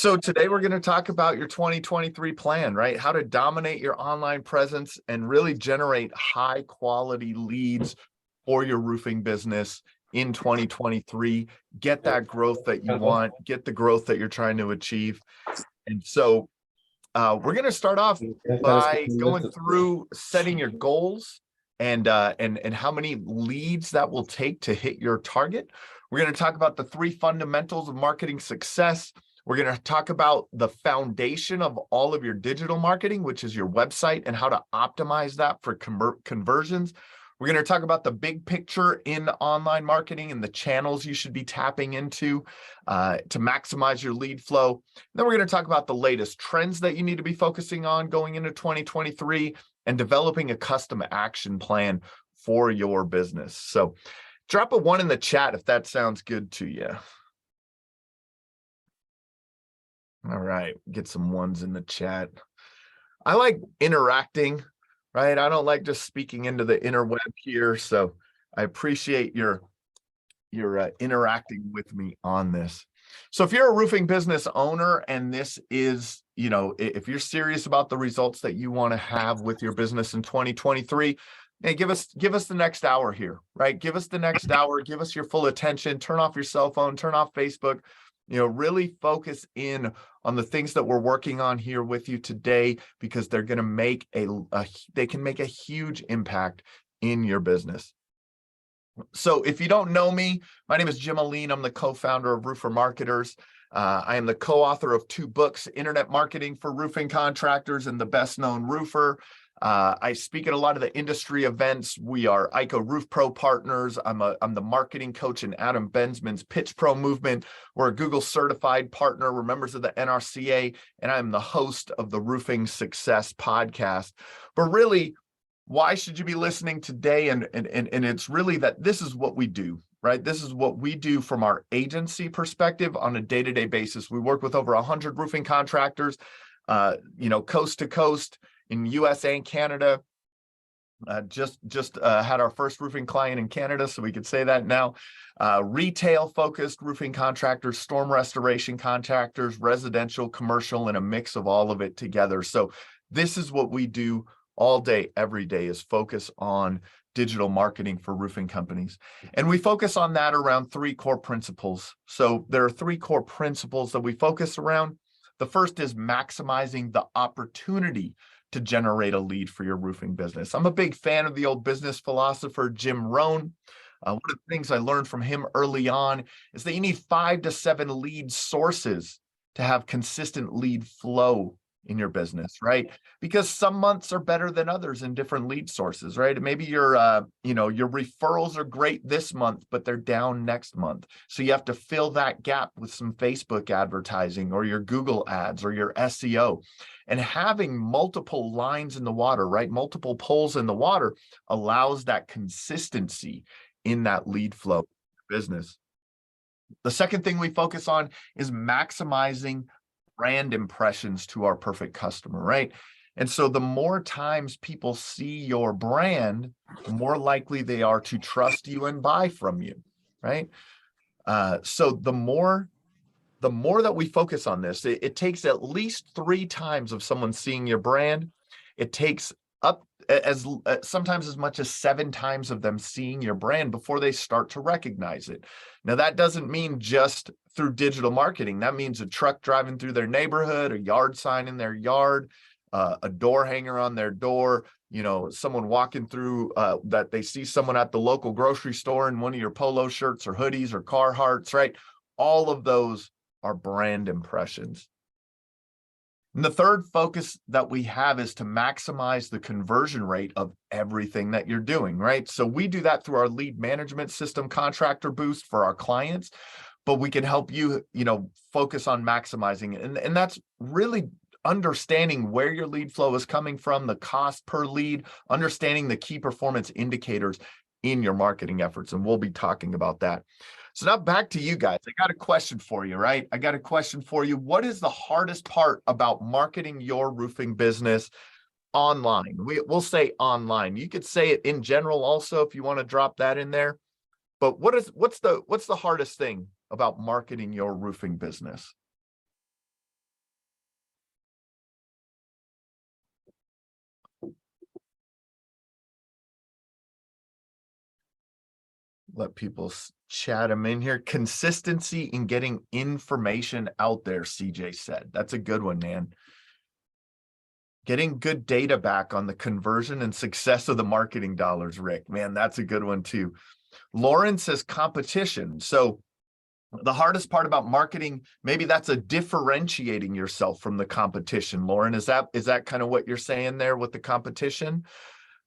So today we're going to talk about your 2023 plan, right? How to dominate your online presence and really generate high quality leads for your roofing business in 2023. Get that growth that you want, get the growth that you're trying to achieve. And so we're going to start off by going through setting your goals and how many leads that will take to hit your target. We're going to talk about the 3 fundamentals of marketing success. We're going to talk about the foundation of all of your digital marketing, which is your website, and how to optimize that for conversions. We're going to talk about the big picture in online marketing and the channels you should be tapping into to maximize your lead flow. Then we're going to talk about the latest trends that you need to be focusing on going into 2023 and developing a custom action plan for your business. So drop a 1 in the chat if that sounds good to you. All right, get some 1s in the chat. I like interacting, right? I don't like just speaking into the interweb here. So I appreciate your interacting with me on this. So if you're a roofing business owner and this is, if you're serious about the results that you want to have with your business in 2023, hey, give us the next hour here, right? Give us the next hour, give us your full attention, turn off your cell phone, turn off Facebook, really focus in on the things that we're working on here with you today, because they're going to make they can make a huge impact in your business. So if you don't know me, my name is Jim Aline. I'm the co-founder of Roofer Marketers. I am the co-author of 2 books, Internet Marketing for Roofing Contractors and The Best Known Roofer. I speak at a lot of the industry events. We are ICO Roof Pro partners. I'm the marketing coach in Adam Bensman's Pitch Pro movement. We're a Google certified partner. We're members of the NRCA, and I'm the host of the Roofing Success podcast. But really, why should you be listening today? And it's really that this is what we do, right? This is what we do from our agency perspective on a day-to-day basis. We work with over 100 roofing contractors, coast to coast in US and Canada. Just had our first roofing client in Canada, so we could say that now. Retail-focused roofing contractors, storm restoration contractors, residential, commercial, and a mix of all of it together. So this is what we do all day, every day, is focus on digital marketing for roofing companies. And we focus on that around 3 core principles. So there are 3 core principles that we focus around. The first is maximizing the opportunity to generate a lead for your roofing business. I'm a big fan of the old business philosopher, Jim Rohn. One of the things I learned from him early on is that you need 5 to 7 lead sources to have consistent lead flow in your business, right? Because some months are better than others in different lead sources, right? Maybe your referrals are great this month, but they're down next month. So you have to fill that gap with some Facebook advertising or your Google ads or your SEO. And having multiple lines in the water, right? Multiple poles in the water allows that consistency in that lead flow business. The second thing we focus on is maximizing brand impressions to our perfect customer, right? And so the more times people see your brand, the more likely they are to trust you and buy from you, right? So the more that we focus on this, it takes at least 3 times of someone seeing your brand. It takes up as sometimes as much as 7 times of them seeing your brand before they start to recognize it. Now, that doesn't mean just through digital marketing. That means a truck driving through their neighborhood, a yard sign in their yard, a door hanger on their door, someone walking through that they see someone at the local grocery store in one of your polo shirts or hoodies or Carhartts, right? All of those are brand impressions. And the third focus that we have is to maximize the conversion rate of everything that you're doing, right? So we do that through our lead management system, Contractor Boost, for our clients, but we can help you, focus on maximizing it. And that's really understanding where your lead flow is coming from, the cost per lead, understanding the key performance indicators in your marketing efforts. And we'll be talking about that. So now back to you guys. I got a question for you, right? I got a question for you. What is the hardest part about marketing your roofing business online? We'll say online. You could say it in general also if you want to drop that in there. But what's the hardest thing about marketing your roofing business? let people chat them in here. Consistency in getting information out there, CJ said. That's a good one, man. Getting good data back on the conversion and success of the marketing dollars, Rick. Man, that's a good one too. Lauren says competition. So the hardest part about marketing, maybe that's a differentiating yourself from the competition. Lauren, is that kind of what you're saying there with the competition?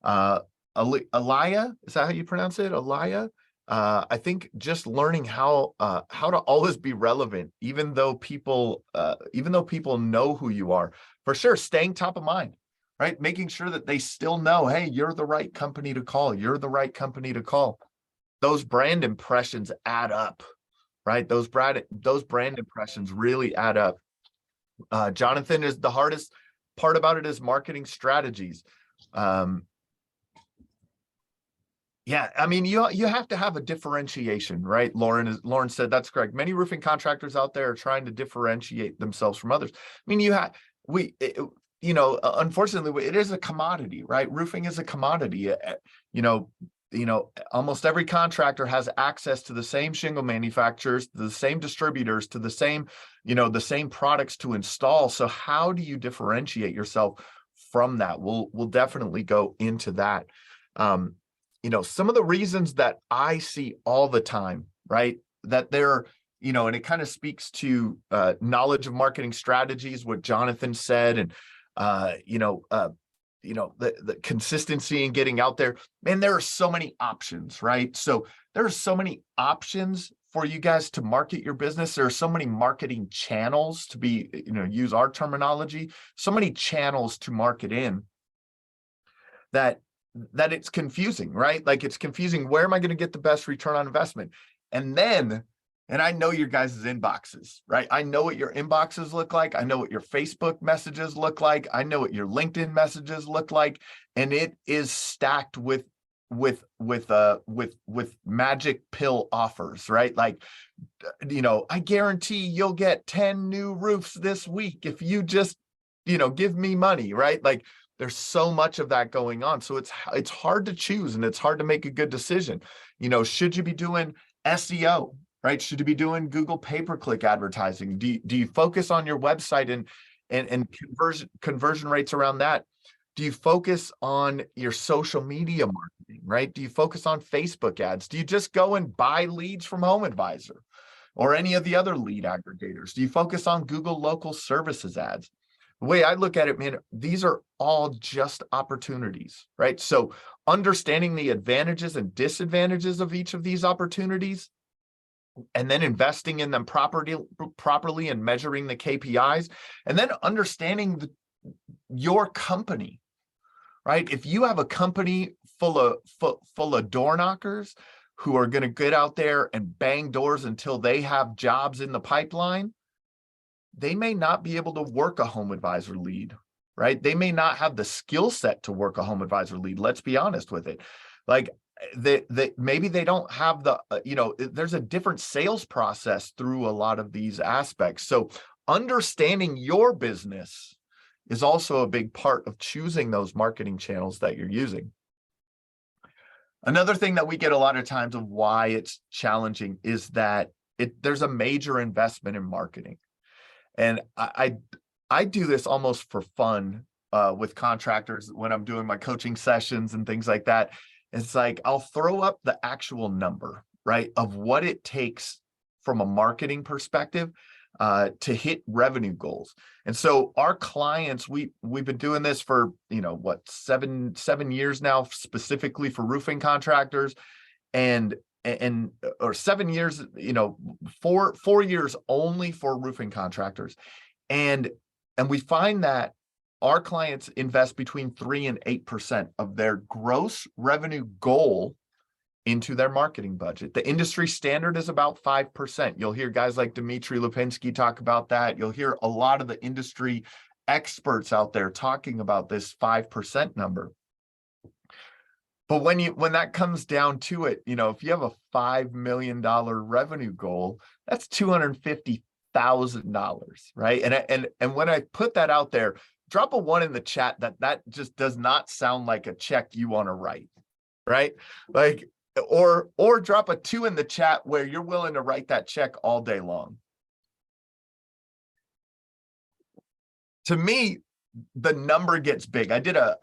Elia, is that how you pronounce it? Elia? I think just learning how to always be relevant, even though people know who you are. For sure, staying top of mind, right? Making sure that they still know, hey, you're the right company to call. You're the right company to call. Those brand impressions add up, right? Those brand impressions really add up. Jonathan, is the hardest part about it is marketing strategies. Yeah, I mean, you have to have a differentiation, right? Lauren said that's correct. Many roofing contractors out there are trying to differentiate themselves from others. I mean, unfortunately, it is a commodity, right? Roofing is a commodity. Almost every contractor has access to the same shingle manufacturers, the same distributors, to the same products to install. So how do you differentiate yourself from that? We'll definitely go into that. Some of the reasons that I see all the time, right, that they're, and it kind of speaks to knowledge of marketing strategies, what Jonathan said, and the consistency in getting out there. Man, there are so many options, right? So there are so many options for you guys to market your business. There are so many marketing channels to be, use our terminology, so many channels to market in that it's confusing, right? Like, it's confusing. Where am I going to get the best return on investment? And I know your guys' inboxes, right? I know what your inboxes look like. I know what your Facebook messages look like. I know what your LinkedIn messages look like. And it is stacked with magic pill offers, right? Like, I guarantee you'll get 10 new roofs this week if you just, give me money, right? Like, there's so much of that going on. So it's hard to choose, and it's hard to make a good decision. Should you be doing SEO, right? Should you be doing Google pay-per-click advertising? Do you focus on your website and conversion rates around that? Do you focus on your social media marketing, right? Do you focus on Facebook ads? Do you just go and buy leads from HomeAdvisor or any of the other lead aggregators? Do you focus on Google local services ads? The way I look at it, man, these are all just opportunities, right? So understanding the advantages and disadvantages of each of these opportunities, and then investing in them properly and measuring the KPIs, and then understanding your company, right? If you have a company full of door knockers who are going to get out there and bang doors until they have jobs in the pipeline, they may not be able to work a HomeAdvisor lead, right? They may not have the skill set to work a HomeAdvisor lead. Let's be honest with it. Like, maybe they don't have there's a different sales process through a lot of these aspects. So understanding your business is also a big part of choosing those marketing channels that you're using. Another thing that we get a lot of times of why it's challenging is that there's a major investment in marketing. And I do this almost for fun with contractors when I'm doing my coaching sessions and things like that. It's like, I'll throw up the actual number, right, of what it takes from a marketing perspective to hit revenue goals. And so our clients, we've been doing this for, 7 years now, specifically for roofing contractors, or 7 years, 4 years only for roofing contractors. And we find that our clients invest between 3 and 8% of their gross revenue goal into their marketing budget. The industry standard is about 5%. You'll hear guys like Dmitry Lipinski talk about that. You'll hear a lot of the industry experts out there talking about this 5% number. But when that comes down to it, if you have a $5 million revenue goal, that's $250,000, right? And when I put that out there, drop a 1 in the chat that just does not sound like a check you want to write, right? Like, or drop a 2 in the chat where you're willing to write that check all day long. To me, the number gets big. I did a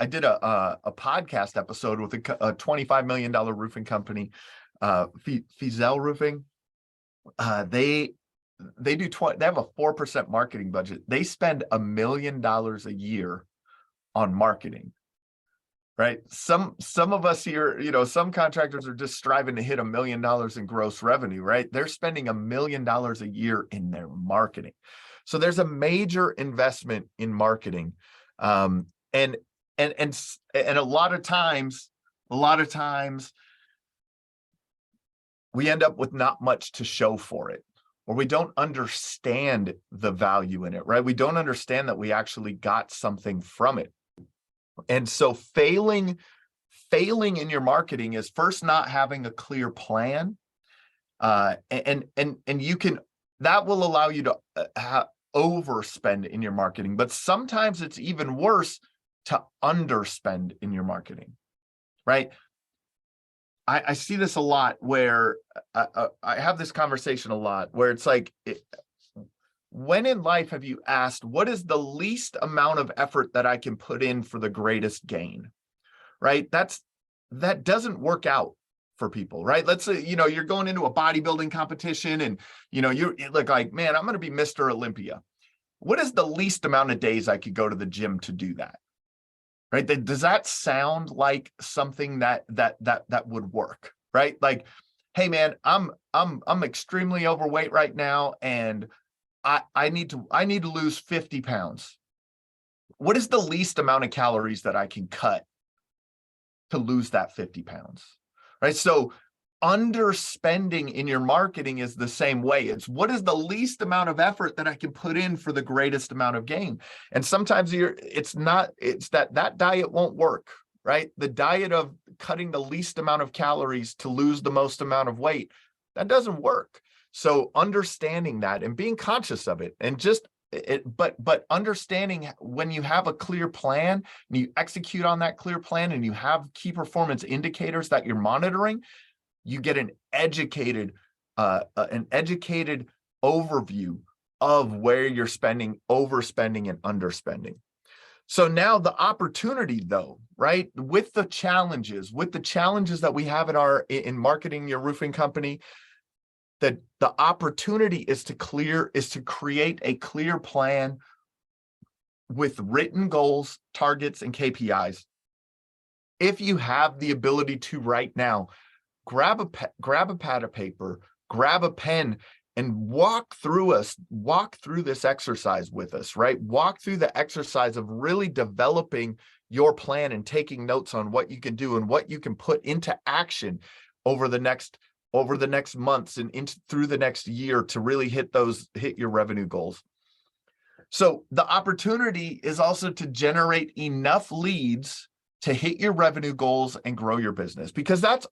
podcast episode with a $25 million roofing company, Fizel Roofing. They have a 4% marketing budget. They spend $1 million a year on marketing. Right. Some of us here, some contractors are just striving to hit $1 million in gross revenue, right? They're spending $1 million a year in their marketing. So there's a major investment in marketing. And a lot of times we end up with not much to show for it, or we don't understand the value in it, right? We don't understand that we actually got something from it. And so failing in your marketing is first not having a clear plan. And you can, that will allow you to overspend in your marketing, but sometimes it's even worse to underspend in your marketing, right? I see this a lot where I have this conversation a lot where it's like, when in life have you asked, what is the least amount of effort that I can put in for the greatest gain, right? That doesn't work out for people, right? Let's say, you're going into a bodybuilding competition and, you look like, man, I'm going to be Mr. Olympia. What is the least amount of days I could go to the gym to do that? Right? Does that sound like something that would work, right? Like, hey man, I'm extremely overweight right now, and I need to lose 50 pounds. What is the least amount of calories that I can cut to lose that 50 pounds? Right? So underspending in your marketing is the same way. It's what is the least amount of effort that I can put in for the greatest amount of gain. And sometimes it's that diet won't work, right? The diet of cutting the least amount of calories to lose the most amount of weight, that doesn't work. So understanding that and being conscious of it, and but understanding when you have a clear plan and you execute on that clear plan and you have key performance indicators that you're monitoring, you get an educated overview of where you're spending, overspending, and underspending. So now the opportunity, though, right, with the challenges that we have in marketing your roofing company, that the opportunity is to create a clear plan with written goals, targets, and KPIs. If you have the ability to right now, grab a pad of paper, grab a pen, and walk through this exercise with us, right? Walk through the exercise of really developing your plan and taking notes on what you can do and what you can put into action over the next months and through the next year to really hit your revenue goals. So the opportunity is also to generate enough leads to hit your revenue goals and grow your business, because that's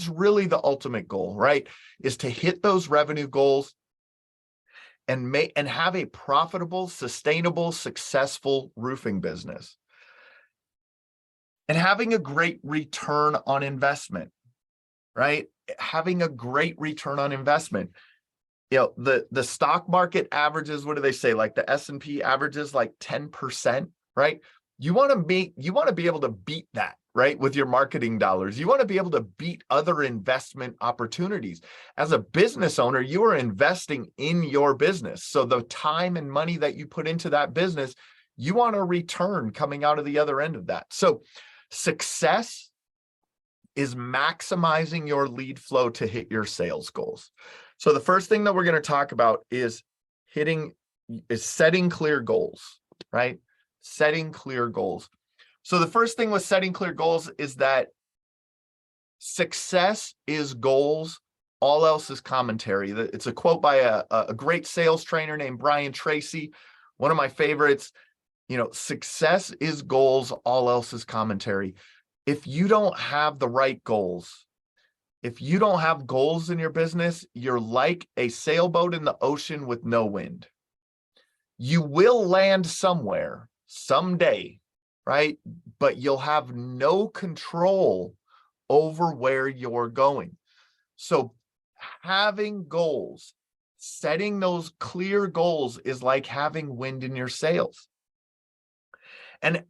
really the ultimate goal, right? Is to hit those revenue goals and have a profitable, sustainable, successful roofing business. And having a great return on investment, right? Having a great return on investment. The stock market averages, what do they say? Like the S&P averages like 10%, right? You want to be able to beat that, right? With your marketing dollars. You want to be able to beat other investment opportunities. As a business owner, you are investing in your business. So the time and money that you put into that business, you want a return coming out of the other end of that. So success is maximizing your lead flow to hit your sales goals. So the first thing that we're going to talk about is setting clear goals, right? Setting clear goals. So the first thing with setting clear goals is that success is goals, all else is commentary. It's a quote by a great sales trainer named Brian Tracy, one of my favorites. Success is goals, all else is commentary. If you don't have the right goals, if you don't have goals in your business, you're like a sailboat in the ocean with no wind. You will land somewhere someday, right? But you'll have no control over where you're going. So having goals, setting those clear goals is like having wind in your sails. And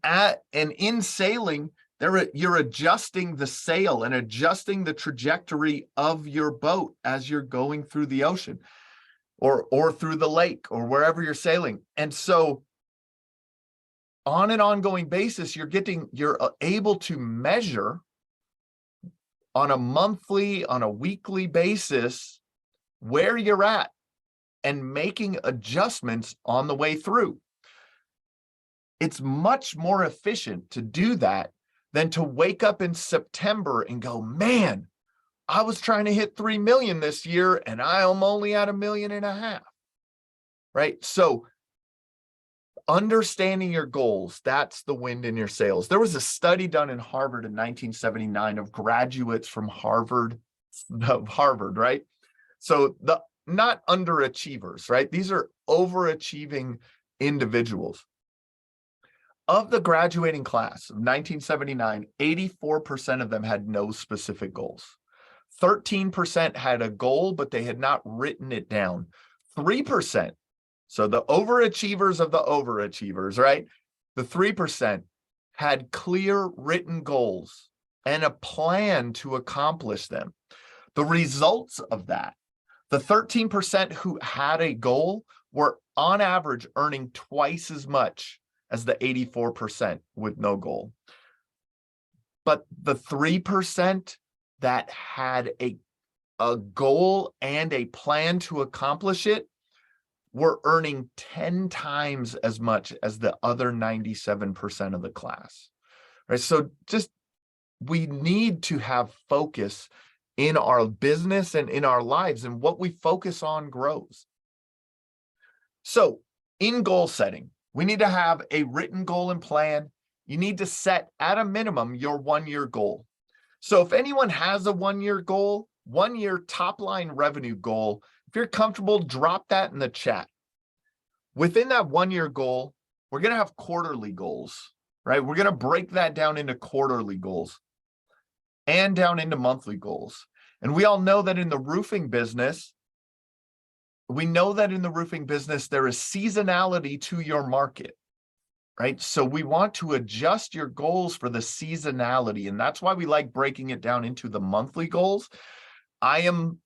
in sailing, you're adjusting the sail and adjusting the trajectory of your boat as you're going through the ocean or through the lake or wherever you're sailing. And so on an ongoing basis, you're able to measure on a monthly, on a weekly basis where you're at and making adjustments on the way through. It's much more efficient to do that than to wake up in September and go, man, I was trying to hit 3 million this year and I am only at 1.5 million, right? So understanding your goals, that's the wind in your sails. There was a study done in Harvard in 1979 of graduates from Harvard, right? So not underachievers, right? These are overachieving individuals. Of the graduating class of 1979, 84% of them had no specific goals. 13% had a goal, but they had not written it down. 3%, so the overachievers of the overachievers, right? The 3% had clear written goals and a plan to accomplish them. The results of that, the 13% who had a goal were on average earning twice as much as the 84% with no goal. But the 3% that had a goal and a plan to accomplish it were earning 10 times as much as the other 97% of the class. Right? So we need to have focus in our business and in our lives, and what we focus on grows. So in goal setting, we need to have a written goal and plan. You need to set at a minimum your 1-year goal. So if anyone has a 1-year goal, 1-year top line revenue goal, if you're comfortable, drop that in the chat. Within that 1-year goal, we're going to have quarterly goals, right? We're going to break that down into quarterly goals and down into monthly goals. And we all know that in the roofing business, there is seasonality to your market, right? So we want to adjust your goals for the seasonality. And that's why we like breaking it down into the monthly goals. I am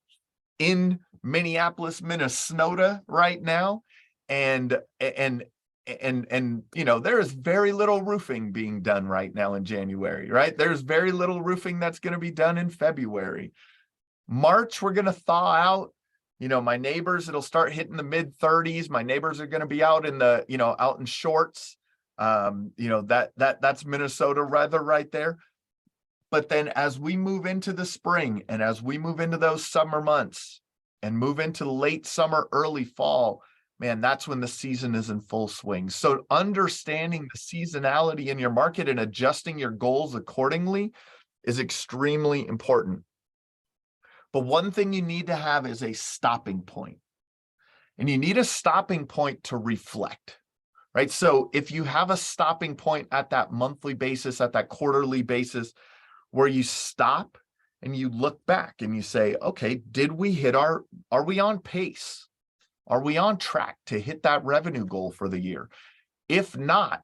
in Minneapolis, Minnesota right now. And you know, there is very little roofing being done right now in January, right? There's very little roofing that's going to be done in February. March, we're going to thaw out. You know, my neighbors, it'll start hitting the mid 30s. My neighbors are going to be out in out in shorts. That's Minnesota weather right there. But then as we move into the spring and as we move into those summer months and move into late summer, early fall, man, that's when the season is in full swing. So understanding the seasonality in your market and adjusting your goals accordingly is extremely important. But one thing you need to have is a stopping point. And you need a stopping point to reflect, right? So if you have a stopping point at that monthly basis, at that quarterly basis, where you stop and you look back and you say, okay, are we on pace? Are we on track to hit that revenue goal for the year? If not,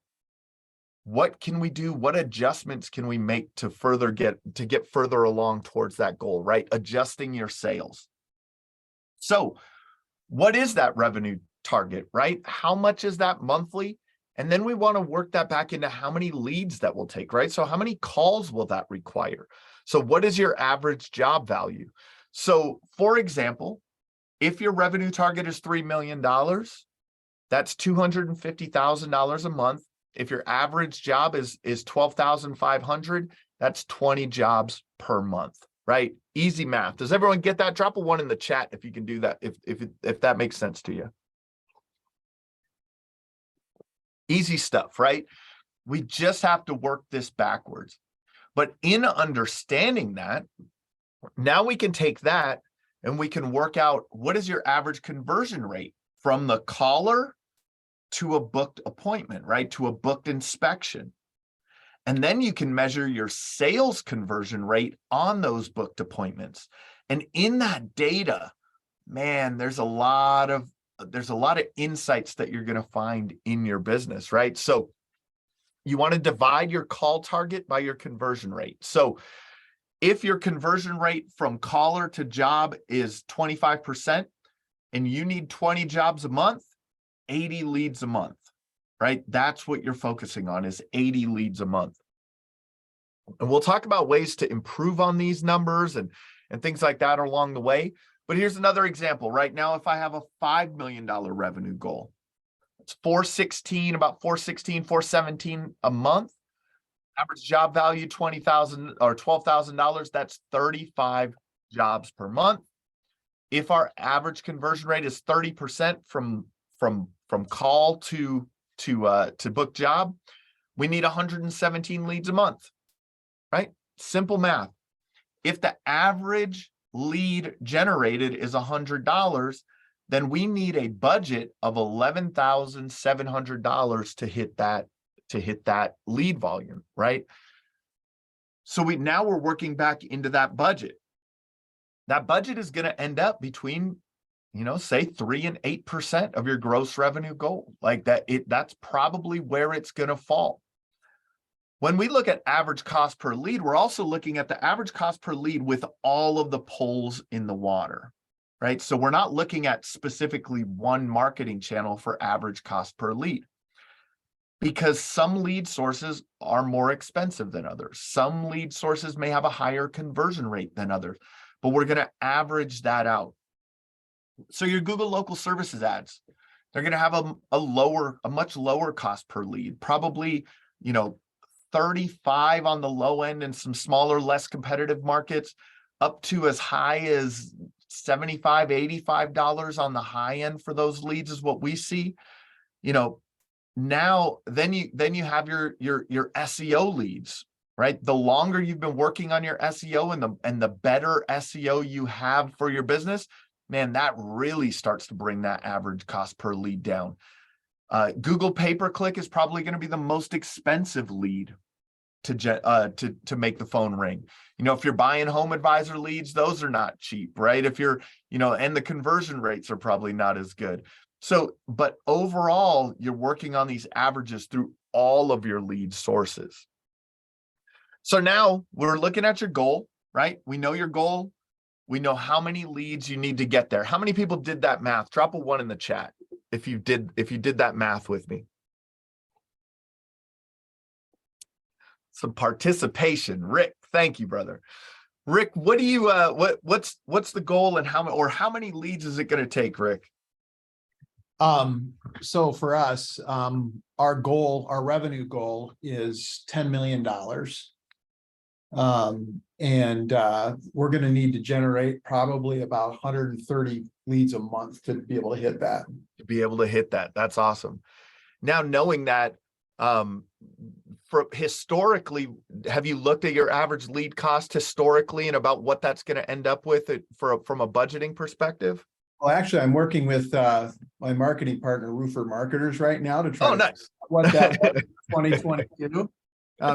what can we do? What adjustments can we make to get further along towards that goal, right? Adjusting your sales. So what is that revenue target, right? How much is that monthly? And then we want to work that back into how many leads that will take, right? So how many calls will that require? So what is your average job value? So for example, if your revenue target is $3 million, that's $250,000 a month. If your average job is 12,500, that's 20 jobs per month, right? Easy math. Does everyone get that? Drop a 1 in the chat if you can do that, if that makes sense to you. Easy stuff, right? We just have to work this backwards. But in understanding that, now we can take that and we can work out what is your average conversion rate from the caller to a booked appointment, right? To a booked inspection. And then you can measure your sales conversion rate on those booked appointments. And in that data, man, there's a lot of insights that you're going to find in your business, right? So you want to divide your call target by your conversion rate. So if your conversion rate from caller to job is 25% and you need 20 jobs a month, 80 leads a month, right? That's what you're focusing on, is 80 leads a month. And we'll talk about ways to improve on these numbers and things like that along the way. But here's another example. Right now, if I have a $5 million revenue goal, it's about 417 a month. Average job value, $20,000 or $12,000. That's 35 jobs per month. If our average conversion rate is 30% from call to book job, we need 117 leads a month, right? Simple math. If the average lead generated is $100, then we need a budget of $11,700 to hit that lead volume, right? So now we're working back into that budget. That budget is going to end up between, say 3 and 8% of your gross revenue goal. Like that, that's probably where it's going to fall. When we look at average cost per lead, we're also looking at the average cost per lead with all of the poles in the water, right? So we're not looking at specifically one marketing channel for average cost per lead, because some lead sources are more expensive than others. Some lead sources may have a higher conversion rate than others, but we're going to average that out. So your Google local services ads, they're going to have a much lower cost per lead, probably, 35 on the low end in some smaller, less competitive markets, up to as high as $75, $85 on the high end for those leads is what we see. Now then you have your SEO leads, right? The longer you've been working on your SEO and the better SEO you have for your business, man, that really starts to bring that average cost per lead down. Google pay-per-click is probably going to be the most expensive lead to make the phone ring. If you're buying home advisor leads, those are not cheap, right? If you're, and the conversion rates are probably not as good. So, but overall, you're working on these averages through all of your lead sources. So now we're looking at your goal, right? We know your goal. We know how many leads you need to get there. How many people did that math? Drop a 1 in the chat if you did that math with me. Some participation. Rick, thank you, brother. Rick, what do you what's the goal and how many leads is it going to take, Rick? So for us, our revenue goal is $10 million. And we're going to need to generate probably about 130 leads a month to be able to hit that. That's awesome. Now, knowing that, historically, have you looked at your average lead cost historically and about what that's going to end up with from a budgeting perspective? Well, actually, I'm working with my marketing partner, Roofer Marketers, right now to try what that was in 2022.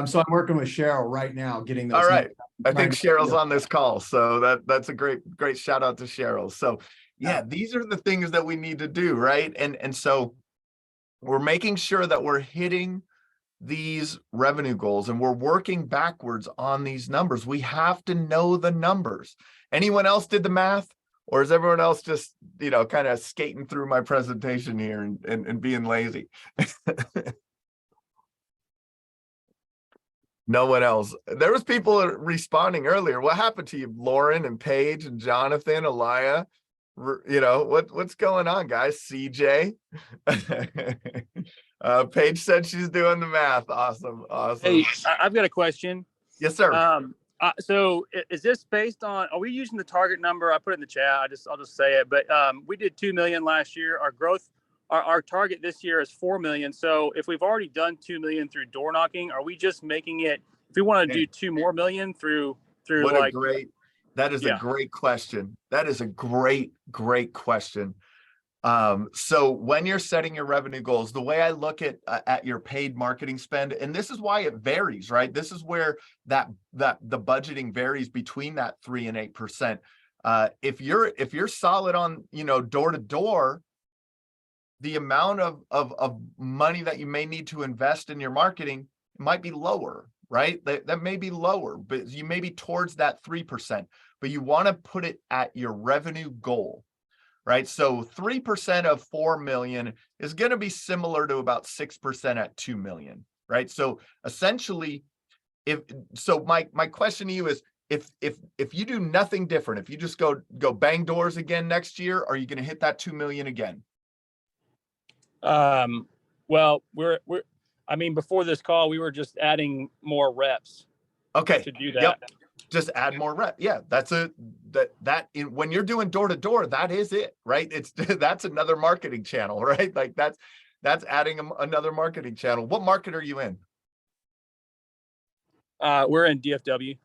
So I'm working with Cheryl right now, getting those. All right. I think Cheryl's on this call. So that's a great shout out to Cheryl. So yeah, these are the things that we need to do, right? And so we're making sure that we're hitting these revenue goals and we're working backwards on these numbers. We have to know the numbers. Anyone else did the math? Or is everyone else just, kind of skating through my presentation here and being lazy? No one else. There was people responding earlier. What happened to you, Lauren and Paige and Jonathan, Elia? What's going on, guys? CJ. Paige said she's doing the math. Awesome. Hey, I've got a question. Yes, sir. So is this based on, are we using the target number? I put it in the chat. I'll just say it, but we did 2 million last year. Our growth, our target this year is 4 million. So if we've already done 2 million through door knocking, are we just making it, if we want to do 2 more million through that is a great question. That is a great question. So when you're setting your revenue goals, the way I look at your paid marketing spend, and this is why it varies, right? This is where that the budgeting varies between that 3 and 8%. If you're solid on, door to door, the amount of money that you may need to invest in your marketing might be lower, right? That may be lower, but you may be towards that 3%, but you want to put it at your revenue goal, right? So 3% of 4 million is going to be similar to about 6% at 2 million, right? So essentially, my question to you is, if you do nothing different, if you just go bang doors again next year, are you going to hit that 2 million again? Well, before this call, we were just adding more reps. Okay. To do that. Yep. Just add more rep. Yeah, when you're doing door to door, that is it, right? That's another marketing channel, right? Like that's adding another marketing channel. What market are you in? We're in DFW.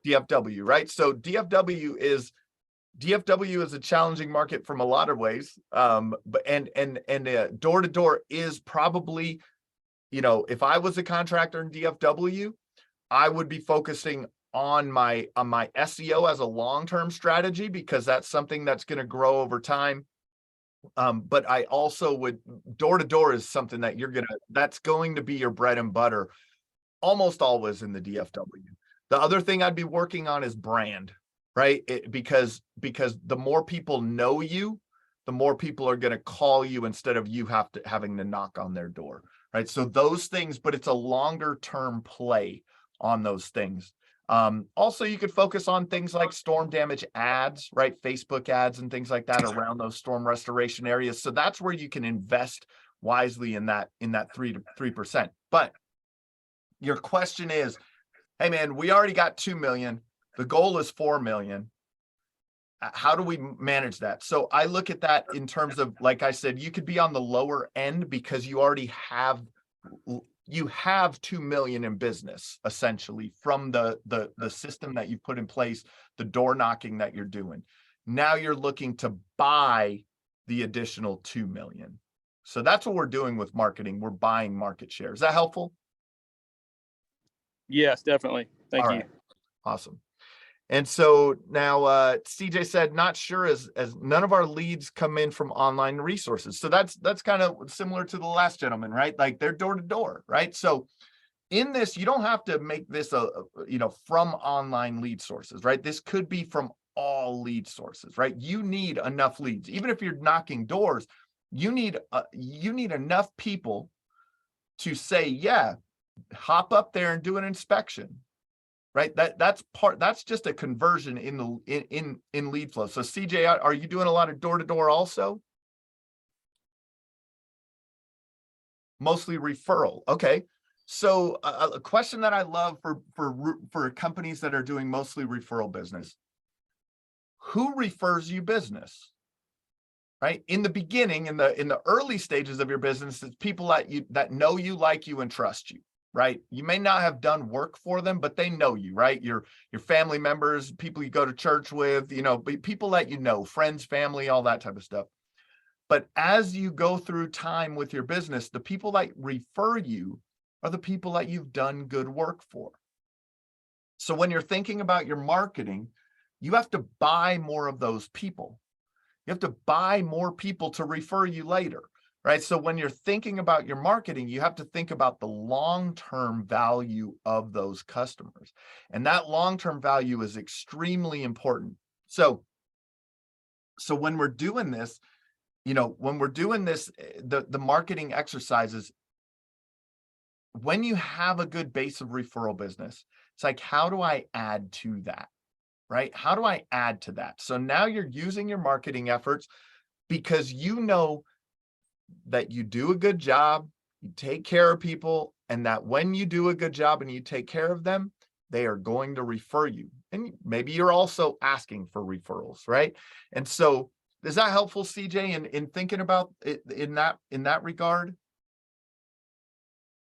DFW, right? So DFW is a challenging market from a lot of ways. But door to door is probably, if I was a contractor in DFW, I would be focusing on my SEO as a long-term strategy, because that's something that's going to grow over time. But I also would, door to door is something that that's going to be your bread and butter almost always in the DFW. The other thing I'd be working on is brand, right? Because the more people know you, the more people are going to call you instead of you having to knock on their door, right? So those things, but it's a longer term play on those things. Also, you could focus on things like storm damage ads, right? Facebook ads and things like that around those storm restoration areas. So that's where you can invest wisely in that 3%. But your question is, hey man, we already got 2 million. The goal is 4 million. How do we manage that? So I look at that in terms of, like I said, you could be on the lower end because you already have 2 million in business, essentially, from the system that you put in place, the door knocking that you're doing. Now you're looking to buy the additional 2 million. So that's what we're doing with marketing. We're buying market share. Is that helpful? Yes, definitely. Thank you. Right. Awesome. And so now CJ said, not sure, as none of our leads come in from online resources. So that's kind of similar to the last gentleman, right? Like they're door to door, right? So in this, you don't have to make this from online lead sources, right? This could be from all lead sources, right? You need enough leads. Even if you're knocking doors, you need enough people to say, yeah, hop up there and do an inspection, right? That's just a conversion in lead flow. So CJ, are you doing a lot of door to door also? Mostly referral. Okay. So a question that I love for companies that are doing mostly referral business: who refers you business? Right? In the beginning, in the early stages of your business, it's people that know you, like you, and trust you, right? You may not have done work for them, but they know you, right? Your family members, people you go to church with, people that friends, family, all that type of stuff. But as you go through time with your business, the people that refer you are the people that you've done good work for. So when you're thinking about your marketing, you have to buy more of those people. You have to buy more people to refer you later, right? So when you're thinking about your marketing, you have to think about the long-term value of those customers. And that long-term value is extremely important. So when we're doing this, the marketing exercises, when you have a good base of referral business, it's like, how do I add to that? Right? How do I add to that? So now you're using your marketing efforts because you know that you do a good job, you take care of people, and that when you do a good job and you take care of them, they are going to refer you. And maybe you're also asking for referrals, right? And so is that helpful, CJ, in thinking about it in that regard?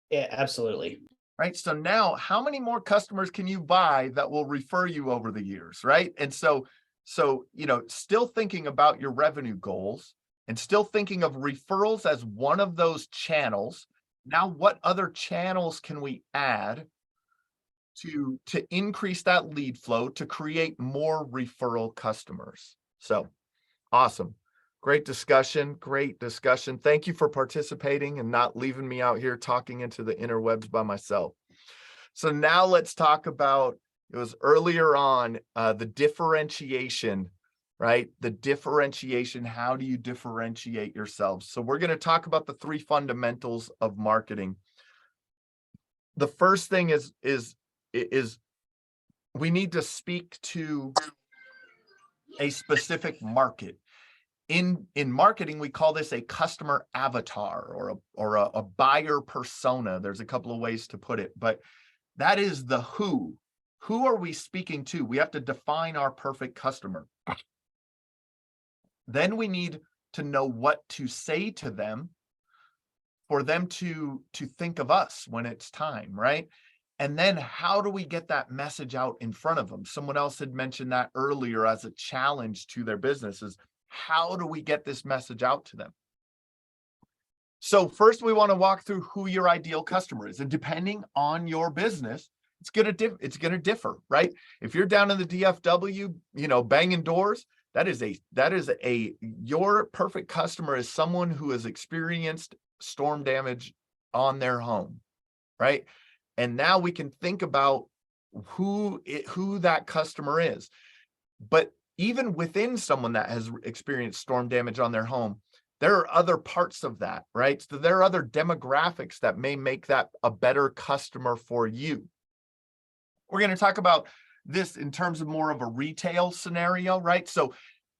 Yeah, absolutely. Right. So now how many more customers can you buy that will refer you over the years? Right. And so, still thinking about your revenue goals and still thinking of referrals as one of those channels. Now, what other channels can we add to increase that lead flow to create more referral customers? So awesome. Great discussion. Great discussion. Thank you for participating and not leaving me out here talking into the interwebs by myself. So now let's talk about, it was earlier on, the differentiation, right? The differentiation. How do you differentiate yourselves? So we're going to talk about the 3 fundamentals of marketing. The first thing is we need to speak to a specific market. In marketing, we call this a customer avatar or a buyer persona. There's a couple of ways to put it, but that is the who. Who are we speaking to? We have to define our perfect customer. Then we need to know what to say to them for them to think of us when it's time, right? And then how do we get that message out in front of them? Someone else had mentioned that earlier as a challenge to their businesses. How do we get this message out to them? So first we want to walk through who your ideal customer is. And depending on your business, it's going to differ, right? If you're down in the DFW, banging doors, your perfect customer is someone who has experienced storm damage on their home, right? And now we can think about who that customer is. But even within someone that has experienced storm damage on their home, there are other parts of that, right? So there are other demographics that may make that a better customer for you. We're going to talk about this in terms of more of a retail scenario, right? So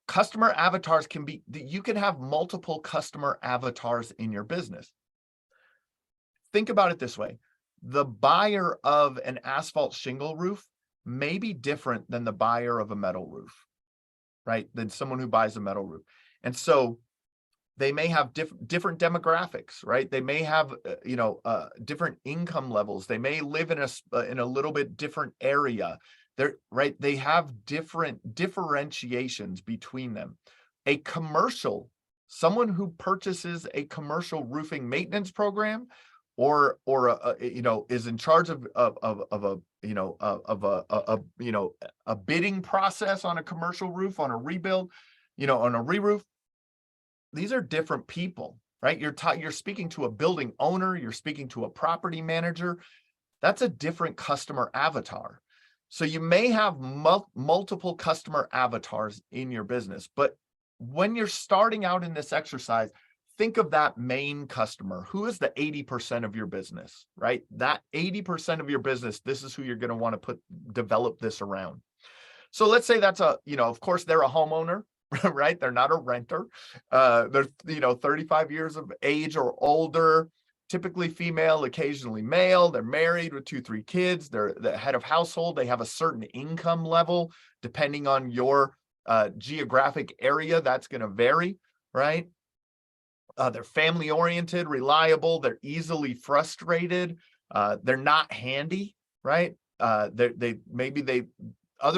customer avatars you can have multiple customer avatars in your business. Think about it this way. The buyer of an asphalt shingle roof may be different than the buyer of a metal roof, right? Than someone who buys a metal roof. And so they may have different demographics, right? They may have, different income levels. They may live in a little bit different area. They have different differentiations between them. Someone who purchases a commercial roofing maintenance program, or is in charge of a bidding process on a commercial roof, on a rebuild, on a re-roof. These are different people, right? You're speaking to a building owner, you're speaking to a property manager. That's a different customer avatar. So you may have multiple customer avatars in your business, but when you're starting out in this exercise, think of that main customer. Who is the 80% of your business, right? That 80% of your business, this is who you're going to want to develop this around. So let's say that's of course they're a homeowner, right? They're not a renter. They're, 35 years of age or older, typically female, occasionally male. They're married with 2-3 kids. They're the head of household. They have a certain income level. Depending on your geographic area, that's going to vary, right? They're family oriented, reliable. They're easily frustrated. They're not handy, right? Other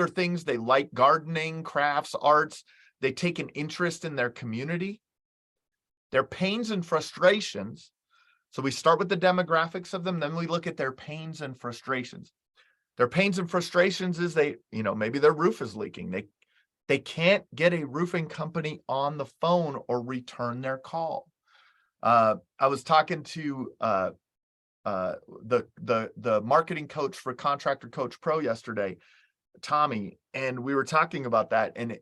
things, they like gardening, crafts, arts. They take an interest in their community. Their pains and frustrations. So we start with the demographics of them, then we look at their pains and frustrations. Their pains and frustrations is maybe their roof is leaking. They can't get a roofing company on the phone or return their call. I was talking to the marketing coach for Contractor Coach Pro yesterday, Tommy, and we were talking about that. And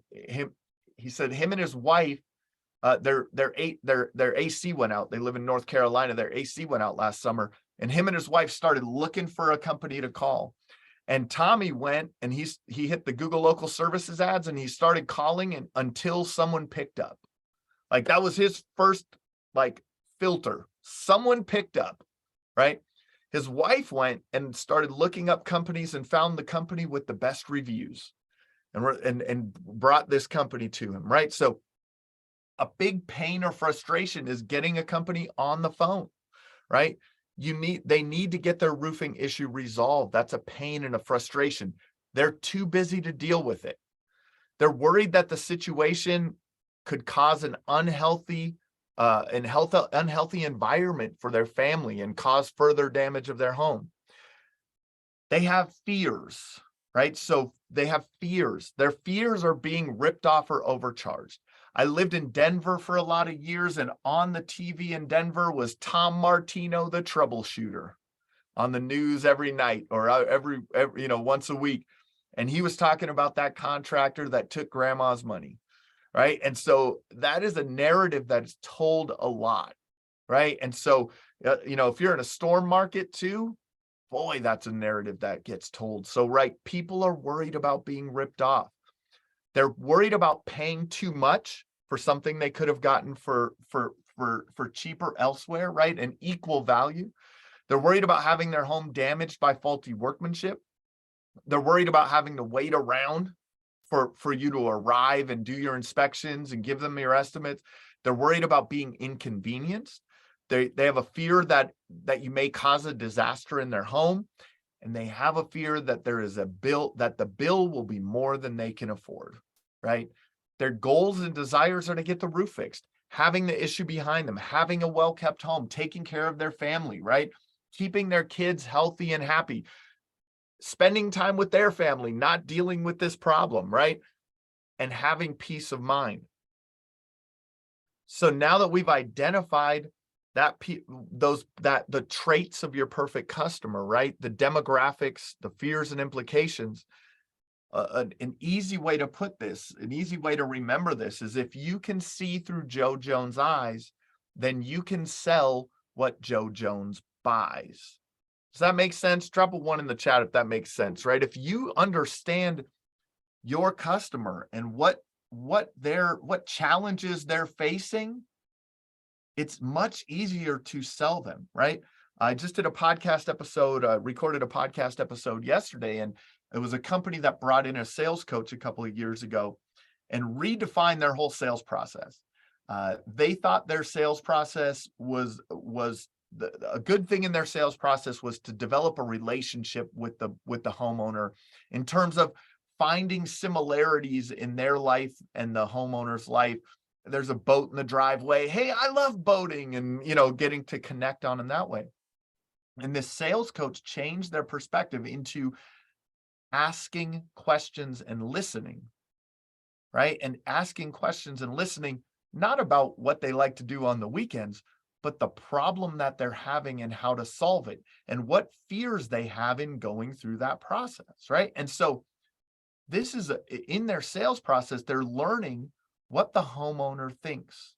he said him and his wife, their AC went out. They live in North Carolina. Their AC went out last summer, and him and his wife started looking for a company to call. And Tommy went and he hit the Google local services ads, and he started calling until someone picked up. Like that was his first filter. Someone picked up, right? His wife went and started looking up companies and found the company with the best reviews and brought this company to him, right? So a big pain or frustration is getting a company on the phone, right? They need to get their roofing issue resolved. That's a pain and a frustration. They're too busy to deal with it. They're worried that the situation could cause an unhealthy environment for their family and cause further damage of their home. They have fears, right? So they have fears. Their fears are being ripped off or overcharged. I lived in Denver for a lot of years, and on the TV in Denver was Tom Martino, the troubleshooter, on the news every night or every once a week. And he was talking about that contractor that took grandma's money, right? And so that is a narrative that's told a lot, right? And so, if you're in a storm market too, boy, that's a narrative that gets told. So, right, people are worried about being ripped off. They're worried about paying too much for something they could have gotten for cheaper elsewhere, right? An equal value. They're worried about having their home damaged by faulty workmanship. They're worried about having to wait around for you to arrive and do your inspections and give them your estimates. They're worried about being inconvenienced. They have a fear that you may cause a disaster in their home. And they have a fear that there is a bill, that the bill will be more than they can afford, right? Their goals and desires are to get the roof fixed, having the issue behind them, having a well-kept home, taking care of their family, right? Keeping their kids healthy and happy, spending time with their family, not dealing with this problem, right? And having peace of mind. So now that we've identified the traits of your perfect customer, right? The demographics, the fears and implications. An easy way to put this, an easy way to remember this is if you can see through Joe Jones' eyes, then you can sell what Joe Jones buys. Does that make sense? Drop a 1 in the chat if that makes sense, right? If you understand your customer and what challenges they're facing, it's much easier to sell them, right? I just did a podcast episode, recorded a podcast episode yesterday, and it was a company that brought in a sales coach a couple of years ago and redefined their whole sales process. They thought their sales process was a good thing in their sales process was to develop a relationship with the homeowner in terms of finding similarities in their life and the homeowner's life. There's a boat in the driveway. Hey, I love boating, and getting to connect on in that way. And this sales coach changed their perspective into asking questions and listening, right? And asking questions and listening, not about what they like to do on the weekends, but the problem that they're having and how to solve it and what fears they have in going through that process, right? And so this is in their sales process, they're learning what the homeowner thinks.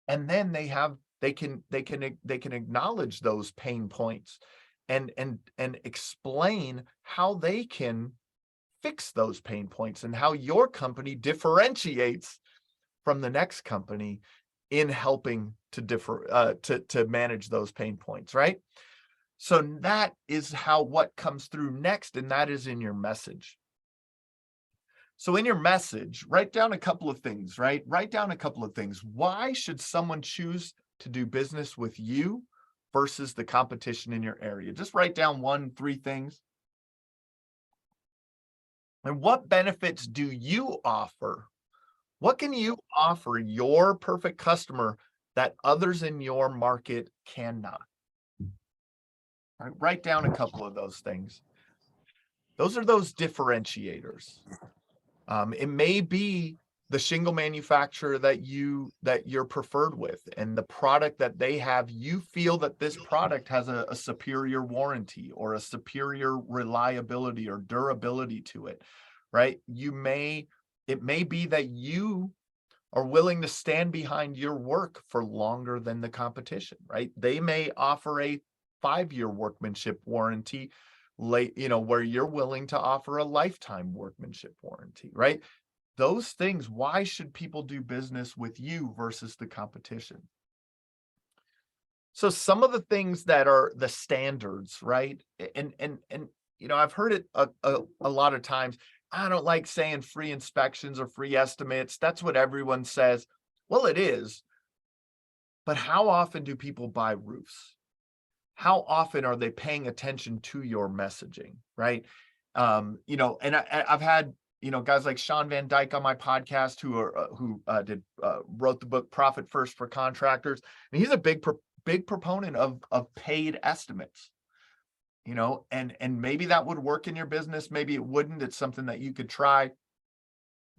And then they can acknowledge those pain points and explain how they can fix those pain points and how your company differentiates from the next company in helping to manage those pain points, right? So that is what comes through next, and that is in your message. So in your message, write down a couple of things, right? Write down a couple of things. Why should someone choose to do business with you versus the competition in your area? Just write down 3 things. And what benefits do you offer? What can you offer your perfect customer that others in your market cannot? Right? Write down a couple of those things. Those are those differentiators. It may be the shingle manufacturer that you're preferred with, and the product that they have, you feel that this product has a superior warranty or a superior reliability or durability to it, right? It may be that you are willing to stand behind your work for longer than the competition, right? They may offer a 5-year workmanship warranty, where you're willing to offer a lifetime workmanship warranty, right? Those things, why should people do business with you versus the competition? So some of the things that are the standards, right? And I've heard it a lot of times. I don't like saying free inspections or free estimates. That's what everyone says. Well, it is. But how often do people buy roofs? How often are they paying attention to your messaging, right? And I've had, guys like Sean Van Dyke on my podcast who wrote the book Profit First for Contractors. And he's a big proponent of paid estimates, and maybe that would work in your business. Maybe it wouldn't. It's something that you could try.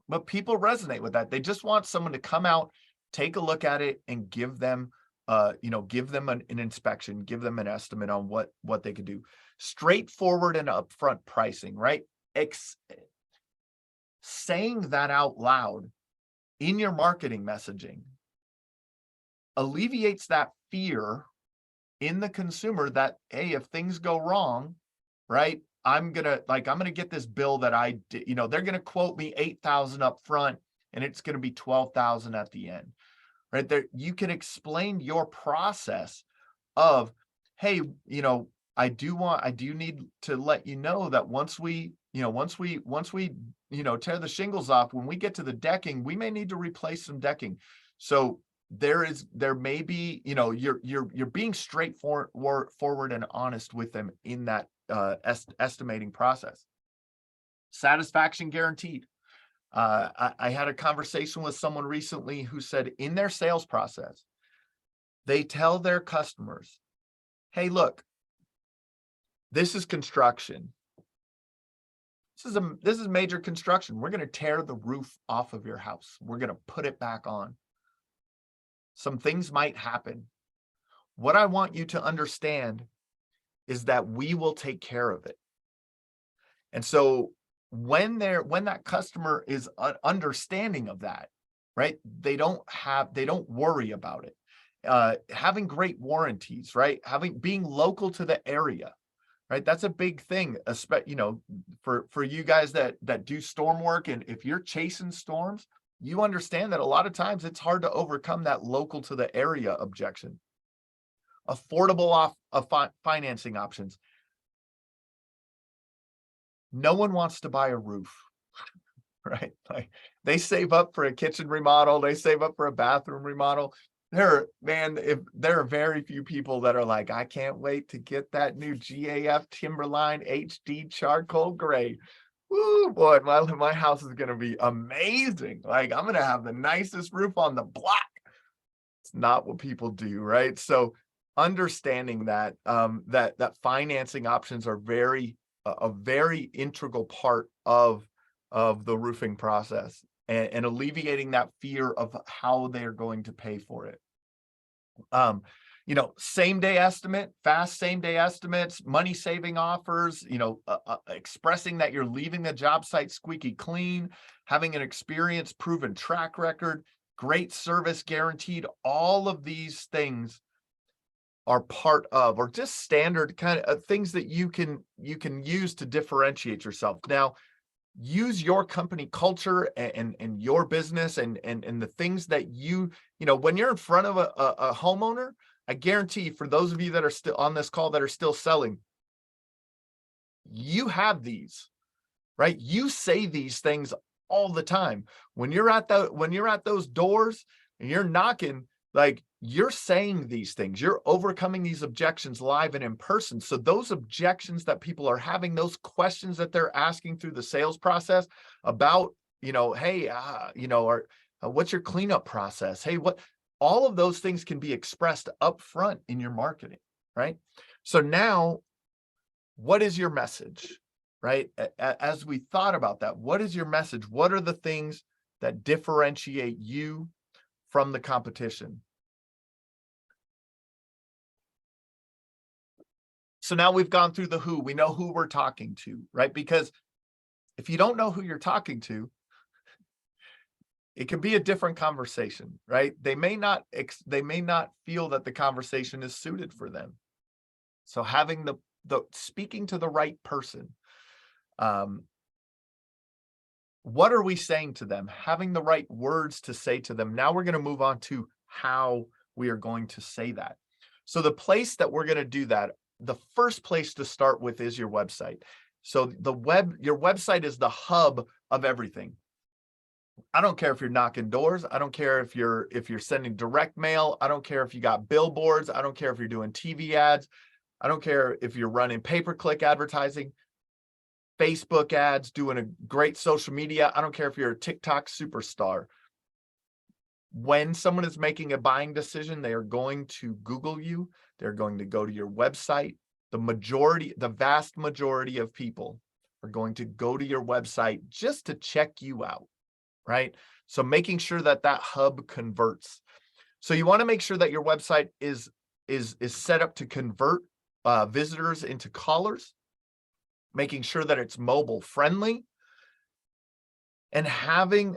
But people resonate with that. They just want someone to come out, take a look at it, and give them an inspection, give them an estimate on what they could do. Straightforward and upfront pricing, right? Saying that out loud in your marketing messaging alleviates that fear in the consumer that, hey, if things go wrong, right, I'm gonna get this bill that I did, they're gonna quote me $8,000 up front and it's gonna be $12,000 at the end. Right there, you can explain your process of, hey, I do need to let you know that once we tear the shingles off, when we get to the decking, we may need to replace some decking. So there may be, you're being straightforward and honest with them in that estimating process. Satisfaction guaranteed. I had a conversation with someone recently who said in their sales process, they tell their customers, hey, look, this is construction. This is major construction. We're going to tear the roof off of your house. We're going to put it back on. Some things might happen. What I want you to understand is that we will take care of it. And so when that customer is understanding of that, right, they don't worry about it. Having great warranties, right, being local to the area, right, that's a big thing, especially for you guys that do storm work. And if you're chasing storms, you understand that a lot of times it's hard to overcome that local to the area objection. Affordable financing options. No one wants to buy a roof, right? Like they save up for a kitchen remodel, they save up for a bathroom remodel. There are very few people that are like, I can't wait to get that new GAF Timberline HD charcoal gray. Woo, boy, my house is gonna be amazing. Like I'm gonna have the nicest roof on the block. It's not what people do, right? So understanding that that financing options are a very integral part of the roofing process, and alleviating that fear of how they're going to pay for it. Same day estimate, fast same day estimates, money saving offers, expressing that you're leaving the job site squeaky clean, having an experienced proven track record, great service guaranteed. All of these things are part of, or just standard kind of things that you can use to differentiate yourself. Now, use your company culture and your business and the things that when you're in front of a homeowner, I guarantee for those of you that are still on this call that are still selling, you have these, right? You say these things all the time. When you're at those doors and you're knocking, like you're saying these things, you're overcoming these objections live and in person. So those objections that people are having, those questions that they're asking through the sales process about, hey, what's your cleanup process? Hey, all of those things can be expressed up front in your marketing, right? So now, what is your message, right? As we thought about that, what is your message? What are the things that differentiate you from the competition? So now we've gone through the who. We know who we're talking to, right? Because if you don't know who you're talking to, it can be a different conversation, right? They may not feel that the conversation is suited for them. So having the speaking to the right person. What are we saying to them? Having the right words to say to them. Now we're going to move on to how we are going to say that. So the place that we're going to do that, the first place to start with is your website. So your website is the hub of everything. I don't care if you're knocking doors. I don't care if you're sending direct mail. I don't care if you got billboards. I don't care if you're doing TV ads. I don't care if you're running pay-per-click advertising. Facebook ads, doing a great social media. I don't care if you're a TikTok superstar. When someone is making a buying decision, they are going to Google you. They're going to go to your website. The vast majority of people are going to go to your website just to check you out, right? So making sure that that hub converts. So you want to make sure that your website is set up to convert visitors into callers, making sure that it's mobile friendly, and having,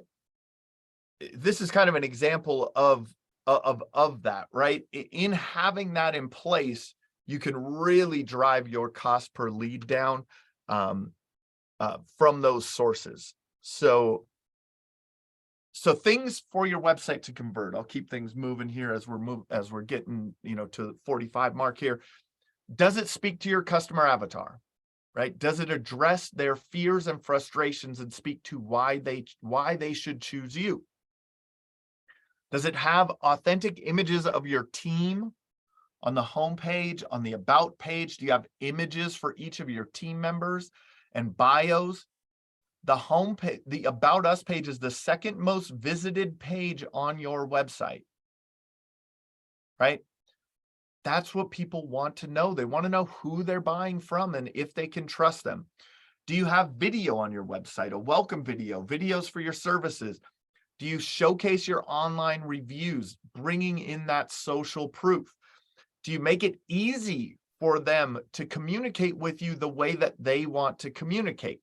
this is kind of an example of that, right? In having that in place, you can really drive your cost per lead down from those sources. So things for your website to convert. I'll keep things moving here as we're getting, to 45 mark here. Does it speak to your customer avatar, right? Does it address their fears and frustrations and speak to why they should choose you? Does it have authentic images of your team on the homepage, on the about page? Do you have images for each of your team members and bios? The homepage, the About Us page is the second most visited page on your website, right? That's what people want to know. They want to know who they're buying from and if they can trust them. Do you have video on your website, a welcome video, videos for your services? Do you showcase your online reviews, bringing in that social proof? Do you make it easy for them to communicate with you the way that they want to communicate?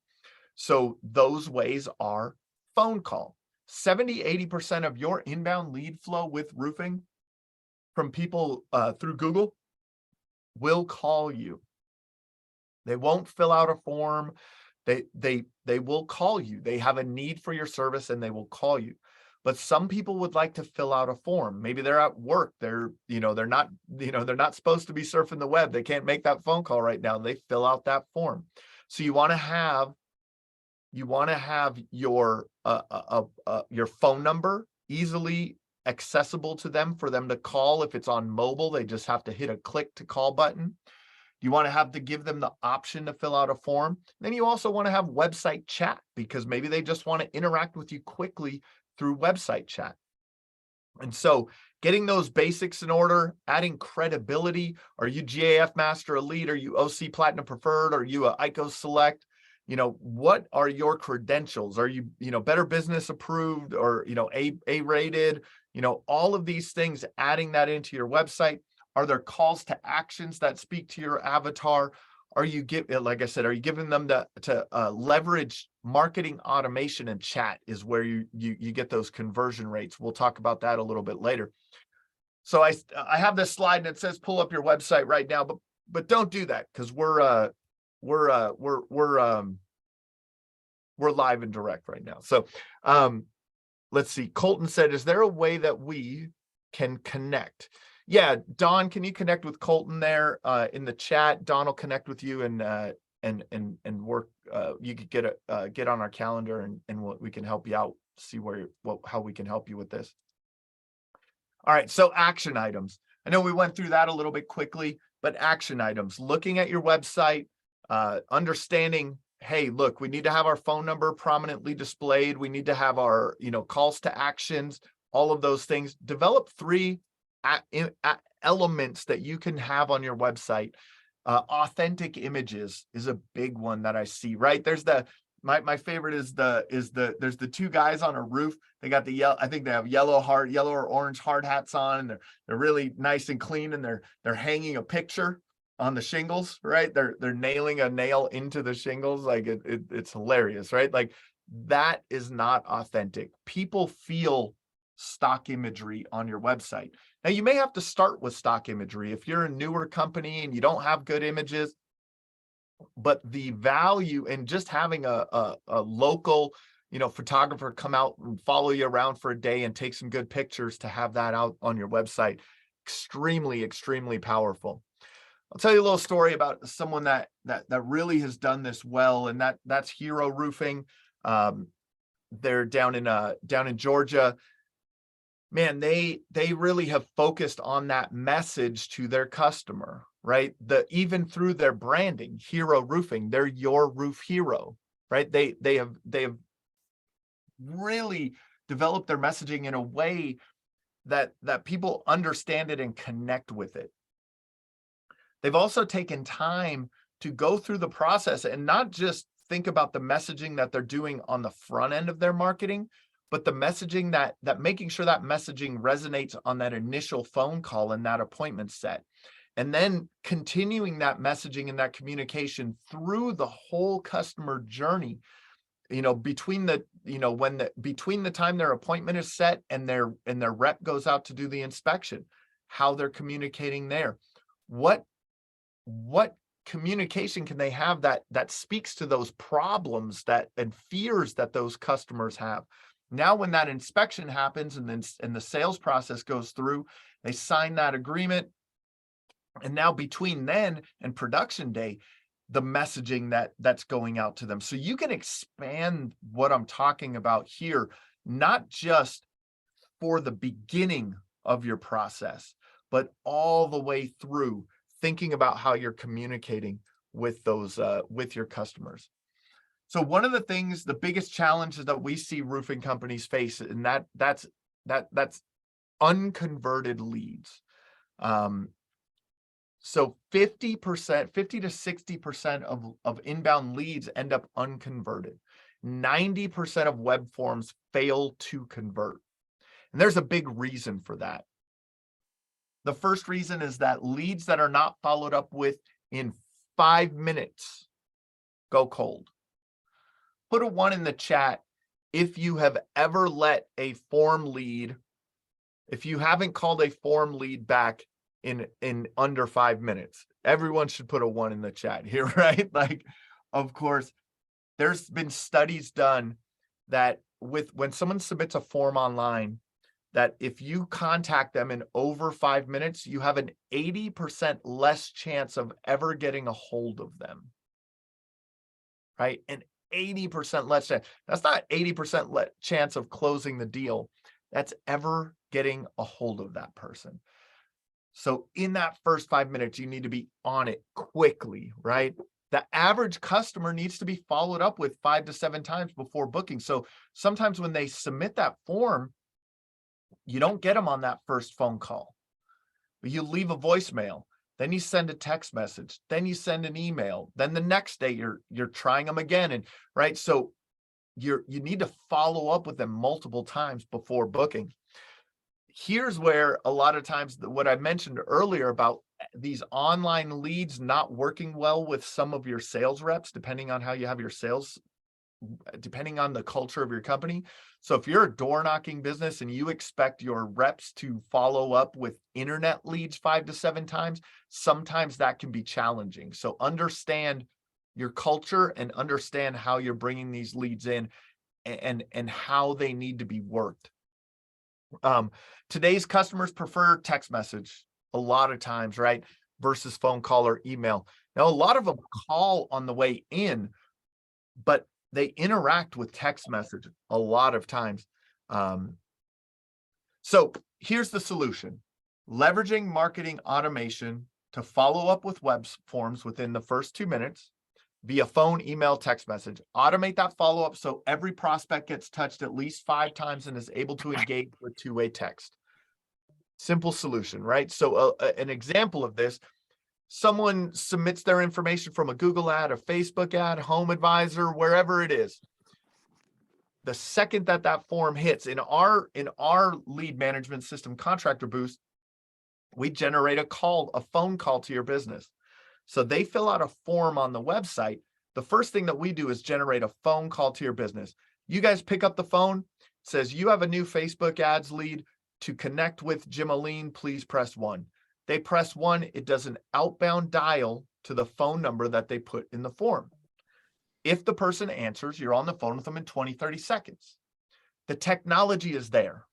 So those ways are phone call. 70-80% of your inbound lead flow with roofing from people through Google will call you. They won't fill out a form. They will call you. They have a need for your service and they will call you. But some people would like to fill out a form. Maybe they're at work. They're not supposed to be surfing the web. They can't make that phone call right now. They fill out that form. So you want to have your phone number easily accessible to them for them to call. If it's on mobile, they just have to hit a click to call button. You want to have to give them the option to fill out a form. Then you also want to have website chat, because maybe they just want to interact with you quickly through website chat. And so getting those basics in order, adding credibility. Are you GAF Master Elite? Are you OC Platinum Preferred? Are you a ICO Select? What are your credentials? Are you, Better Business approved, or, A rated? All of these things, adding that into your website. Are there calls to actions that speak to your avatar? Like I said, are you giving them to leverage marketing automation, and chat is where you get those conversion rates. We'll talk about that a little bit later. So I have this slide and it says pull up your website right now, but don't do that, because we're live and direct right now. So let's see. Colton said, is there a way that we can connect? Yeah, Don, can you connect with Colton there in the chat? Don will connect with you and work. You could get on our calendar and we can help you out. See how we can help you with this. All right, so action items. I know we went through that a little bit quickly, but action items. Looking at your website, understanding, hey, look, we need to have our phone number prominently displayed. We need to have our calls to actions. All of those things. Develop 3 elements that you can have on your website. Authentic images is a big one that I see, right? There's my favorite is there's the 2 guys on a roof. They got the yellow, I think they have yellow or orange hard hats on, and they're really nice and clean, and they're hanging a picture on the shingles, right? They're nailing a nail into the shingles. Like it's hilarious, right? Like that is not authentic. People feel stock imagery on your website. Now, you may have to start with stock imagery if you're a newer company and you don't have good images, but the value in just having a local, photographer come out and follow you around for a day and take some good pictures to have that out on your website, extremely, extremely powerful. I'll tell you a little story about someone that really has done this well, and that's Hero Roofing. They're down in Georgia. Man, they really have focused on that message to their customer. right? Even through their branding, Hero Roofing, they're your roof hero, right? They have really developed their messaging in a way that people understand it and connect with it. They've also taken time to go through the process and not just think about the messaging that they're doing on the front end of their marketing, but the messaging that making sure that messaging resonates on that initial phone call and that appointment set. And then continuing that messaging and that communication through the whole customer journey, between the time their appointment is set and their rep goes out to do the inspection, how they're communicating there. What communication can they have that speaks to those problems and fears that those customers have? Now, when that inspection happens and the sales process goes through, they sign that agreement. And now between then and production day, the messaging that's going out to them. So you can expand what I'm talking about here, not just for the beginning of your process, but all the way through, thinking about how you're communicating with those with your customers. So one of the biggest challenges that we see roofing companies face, and that's unconverted leads. So 50 to 60% of inbound leads end up unconverted. 90% of web forms fail to convert. And there's a big reason for that. The first reason is that leads that are not followed up with in 5 minutes go cold. Put a 1 in the chat if you have ever let a form lead, if you haven't called a form lead back in under 5 minutes. Everyone should put a 1 in the chat here, right? Like, of course, there's been studies done that when someone submits a form online, that if you contact them in over 5 minutes, you have an 80% less chance of ever getting a hold of them, right? An 80% less chance. That's not 80% chance of closing the deal. That's ever getting a hold of that person. So in that first 5 minutes, you need to be on it quickly, right? The average customer needs to be followed up with 5 to 7 times before booking. So sometimes when they submit that form, you don't get them on that first phone call, but you leave a voicemail, then you send a text message, then you send an email, then the next day you're trying them again, and right. So you need to follow up with them multiple times before booking. Here's where a lot of times what I mentioned earlier about these online leads not working well with some of your sales reps, depending on how you have your sales, depending on the culture of your company. So if you're a door knocking business and you expect your reps to follow up with internet leads 5 to 7 times, sometimes that can be challenging. So understand your culture and understand how you're bringing these leads in and how they need to be worked. Today's customers prefer text message a lot of times, right? Versus phone call or email. Now, a lot of them call on the way in, but they interact with text message a lot of times. So here's the solution: leveraging marketing automation to follow up with web forms within the first 2 minutes via phone, email, text message. Automate that follow-up so every prospect gets touched at least 5 times and is able to engage with two-way text. Simple solution, right? So an example of this, someone submits their information from a Google ad, a Facebook ad, Home Advisor, wherever it is. The second that form hits in our lead management system, Contractor Boost, we generate a phone call to your business. So they fill out a form on the website. The first thing that we do is generate a phone call to your business. You guys pick up the phone, it says you have a new Facebook ads lead. To connect with Jim Aline, please press 1. They press 1, it does an outbound dial to the phone number that they put in the form. If the person answers, you're on the phone with them in 20, 30 seconds. The technology is there,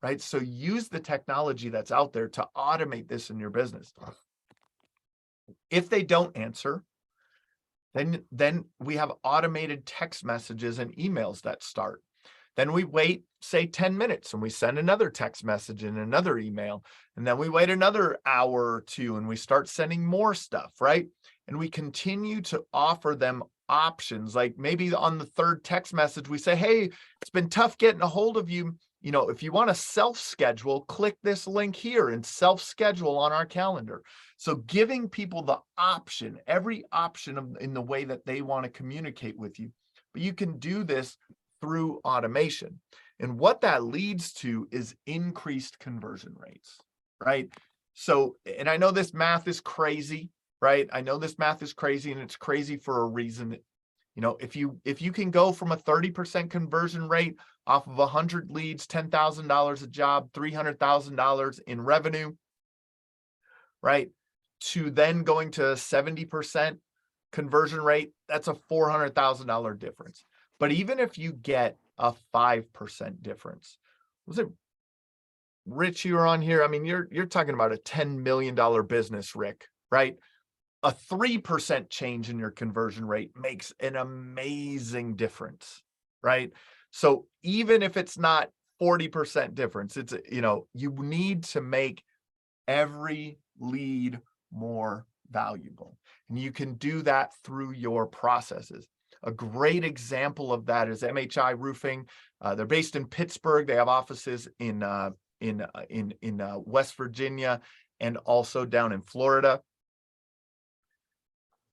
right? So use the technology that's out there to automate this in your business. If they don't answer, then we have automated text messages and emails that start. Then we wait, say 10 minutes, and we send another text message and another email. And then we wait another hour or two and we start sending more stuff, right? And we continue to offer them options. Like maybe on the third text message, we say, hey, it's been tough getting a hold of you. You know, if you want to self-schedule, click this link here and self-schedule on our calendar. So giving people the option, every option in the way that they want to communicate with you. But you can do this through automation. And what that leads to is increased conversion rates, right? So, and I know this math is crazy, right? I know this math is crazy, and it's crazy for a reason. You know, if you can go from a 30% conversion rate off of 100 leads, $10,000 a job, $300,000 in revenue, right, to then going to a 70% conversion rate, that's a $400,000 difference. But even if you get a 5% difference, was it Rich you were on here? I mean, you're talking about a $10 million business, Rick, right? A 3% change in your conversion rate makes an amazing difference, right? So even if it's not 40% difference, it's, you know, you need to make every lead more valuable. And you can do that through your processes. A great example of that is MHI Roofing. They're based in Pittsburgh. They have offices in West Virginia and also down in Florida.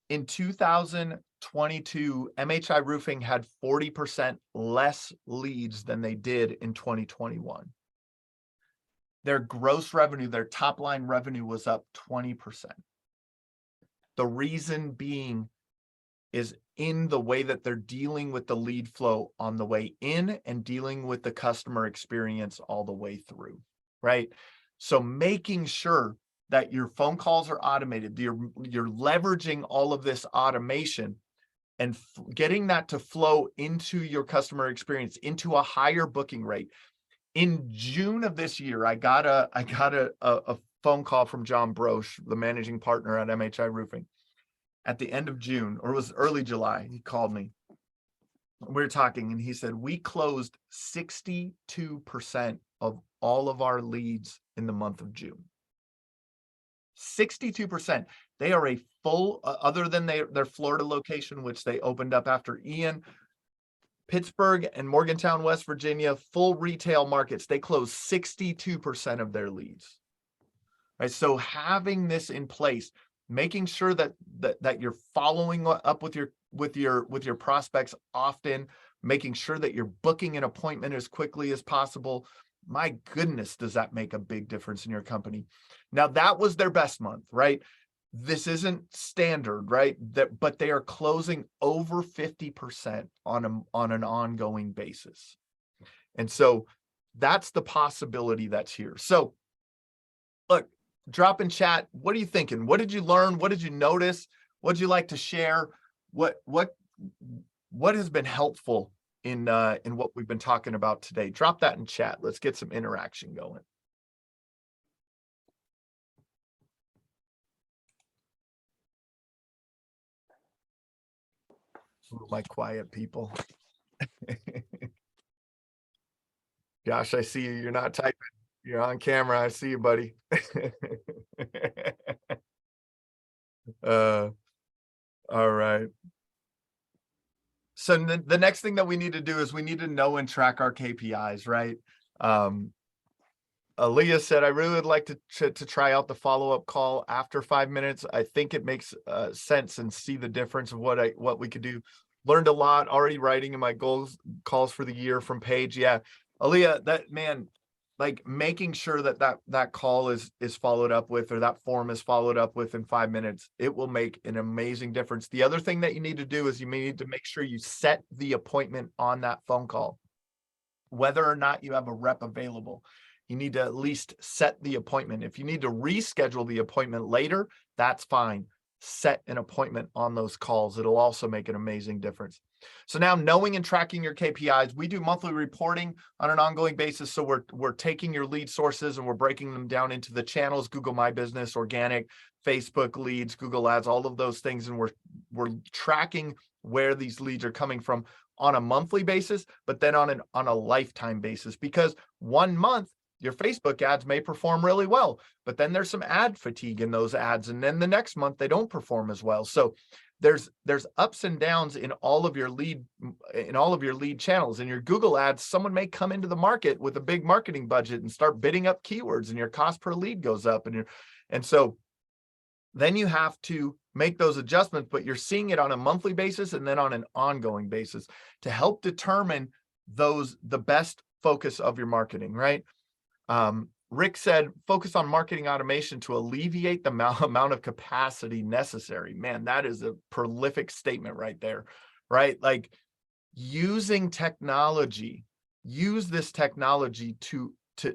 In 2022, MHI Roofing had 40% less leads than they did in 2021. Their gross revenue, their top line revenue was up 20%. The reason being is in the way that they're dealing with the lead flow on the way in and dealing with the customer experience all the way through, right? So making sure that your phone calls are automated, you're leveraging all of this automation and getting that to flow into your customer experience, into a higher booking rate. In June of this year, I got a phone call from John Broche, the managing partner at MHI Roofing. At the end of June, or it was early July, he called me. We were talking and he said, we closed 62% of all of our leads in the month of June. 62%. They are a full, other than their Florida location, which they opened up after Ian, Pittsburgh and Morgantown, West Virginia, full retail markets, they close 62% of their leads. Right? So having this in place, making sure that you're following up with your prospects often, making sure that you're booking an appointment as quickly as possible. My goodness, does that make a big difference in your company? Now, that was their best month, right? This isn't standard, right? But they are closing over 50% on an ongoing basis. And so that's the possibility that's here. So look, drop in chat. What are you thinking? What did you learn? What did you notice? What would you like to share? What has been helpful in what we've been talking about today? Drop that in chat. Let's get some interaction going. Ooh, my quiet people. Josh, I see you. You're not typing. You're on camera. I see you, buddy. All right. So the next thing that we need to do is we need to know and track our KPIs, right? Aaliyah said, I really would like to try out the follow-up call after 5 minutes. I think it makes sense and see the difference of what we could do. Learned a lot, already writing in my calls for the year from Paige. Yeah, Aaliyah, that man, like making sure that call is followed up with, or that form is followed up with in 5 minutes, it will make an amazing difference. The other thing that you need to do is you may need to make sure you set the appointment on that phone call. Whether or not you have a rep available, you need to at least set the appointment. If you need to reschedule the appointment later, that's fine. Set an appointment on those calls. It'll also make an amazing difference. So now, knowing and tracking your KPIs, we do monthly reporting on an ongoing basis. So we're taking your lead sources and we're breaking them down into the channels: Google My Business, organic, Facebook leads, Google Ads, all of those things. And we're tracking where these leads are coming from. on a monthly basis, but then on a lifetime basis, because 1 month your Facebook ads may perform really well, but then there's some ad fatigue in those ads, and then the next month they don't perform as well. So there's ups and downs in all of your lead channels. In your Google ads, someone may come into the market with a big marketing budget and start bidding up keywords, and your cost per lead goes up, and so then you have to make those adjustments, but you're seeing it on a monthly basis and then on an ongoing basis to help determine the best focus of your marketing, right? Rick said, focus on marketing automation to alleviate the amount of capacity necessary. Man, that is a prolific statement right there, right? Like using technology, use this technology to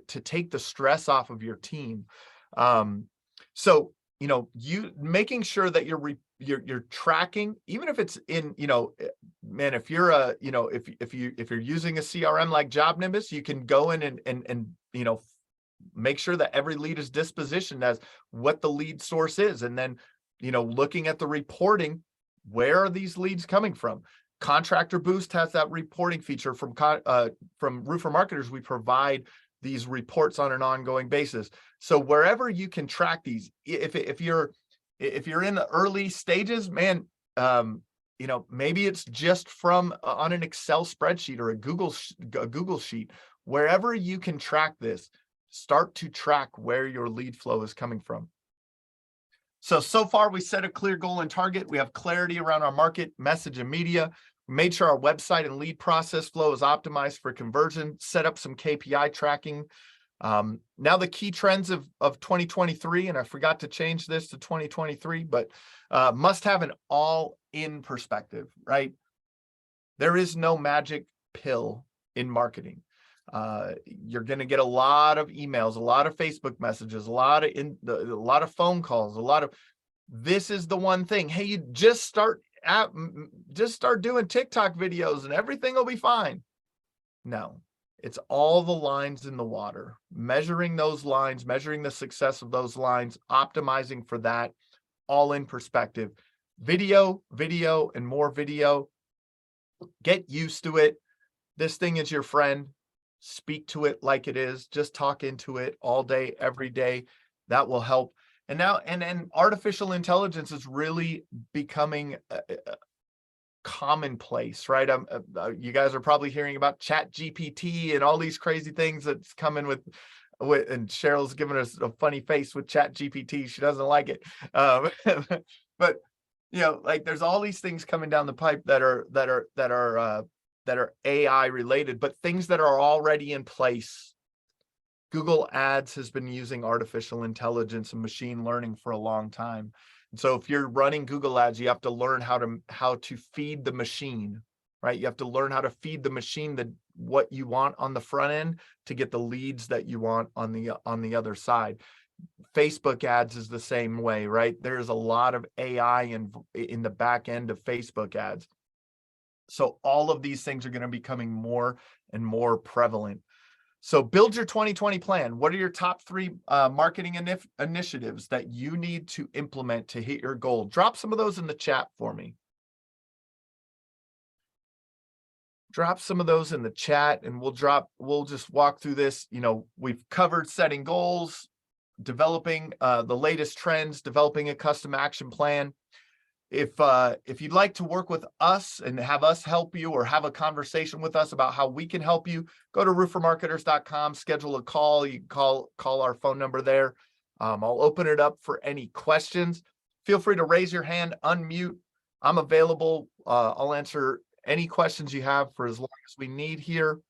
take the stress off of your team. So, you making sure that you're tracking, even if it's in, man, if you're if you're using a CRM like Job Nimbus, you can go in and make sure that every lead is dispositioned as what the lead source is. And then, looking at the reporting, where are these leads coming from? Contractor Boost has that reporting feature from Roofer Marketers. We provide these reports on an ongoing basis. So wherever you can track these, if you're in the early stages, man, maybe it's just from on an Excel spreadsheet or a Google sheet, wherever you can track this, start to track where your lead flow is coming from. So far we set a clear goal and target. We have clarity around our market, message, and media. We made sure our website and lead process flow is optimized for conversion, set up some KPI tracking. Now the key trends of 2023, and I forgot to change this to 2023, but must have an all-in perspective, right? There is no magic pill in marketing. You're going to get a lot of emails, a lot of Facebook messages, a lot of phone calls, this is the one thing. Hey, you just start doing TikTok videos and everything will be fine. No, it's all the lines in the water, measuring those lines, measuring the success of those lines, optimizing for that, all in perspective. Video, and more video. Get used to it. This thing is your friend. Speak to it like it is. Just talk into it all day, every day. That will help. And now, and artificial intelligence is really becoming commonplace, right? You guys are probably hearing about Chat GPT and all these crazy things that's coming with, and Cheryl's giving us a funny face with Chat GPT. She doesn't like it. But like there's all these things coming down the pipe that are AI related, but things that are already in place. Google Ads has been using artificial intelligence and machine learning for a long time. And so if you're running Google Ads, you have to learn how to feed the machine, right? You have to learn how to feed the machine what you want on the front end to get the leads that you want on the other side. Facebook ads is the same way, right? There's a lot of AI in the back end of Facebook ads. So all of these things are going to be becoming more and more prevalent. So build your 2020 plan. What are your top 3 marketing initiatives that you need to implement to hit your goal? Drop some of those in the chat for me. Drop some of those in the chat and we'll just walk through this. We've covered setting goals, developing the latest trends, developing a custom action plan. If you'd like to work with us and have us help you or have a conversation with us about how we can help you, go to roofermarketers.com, schedule a call. You can call our phone number there. I'll open it up for any questions. Feel free to raise your hand, unmute. I'm available. I'll answer any questions you have for as long as we need here.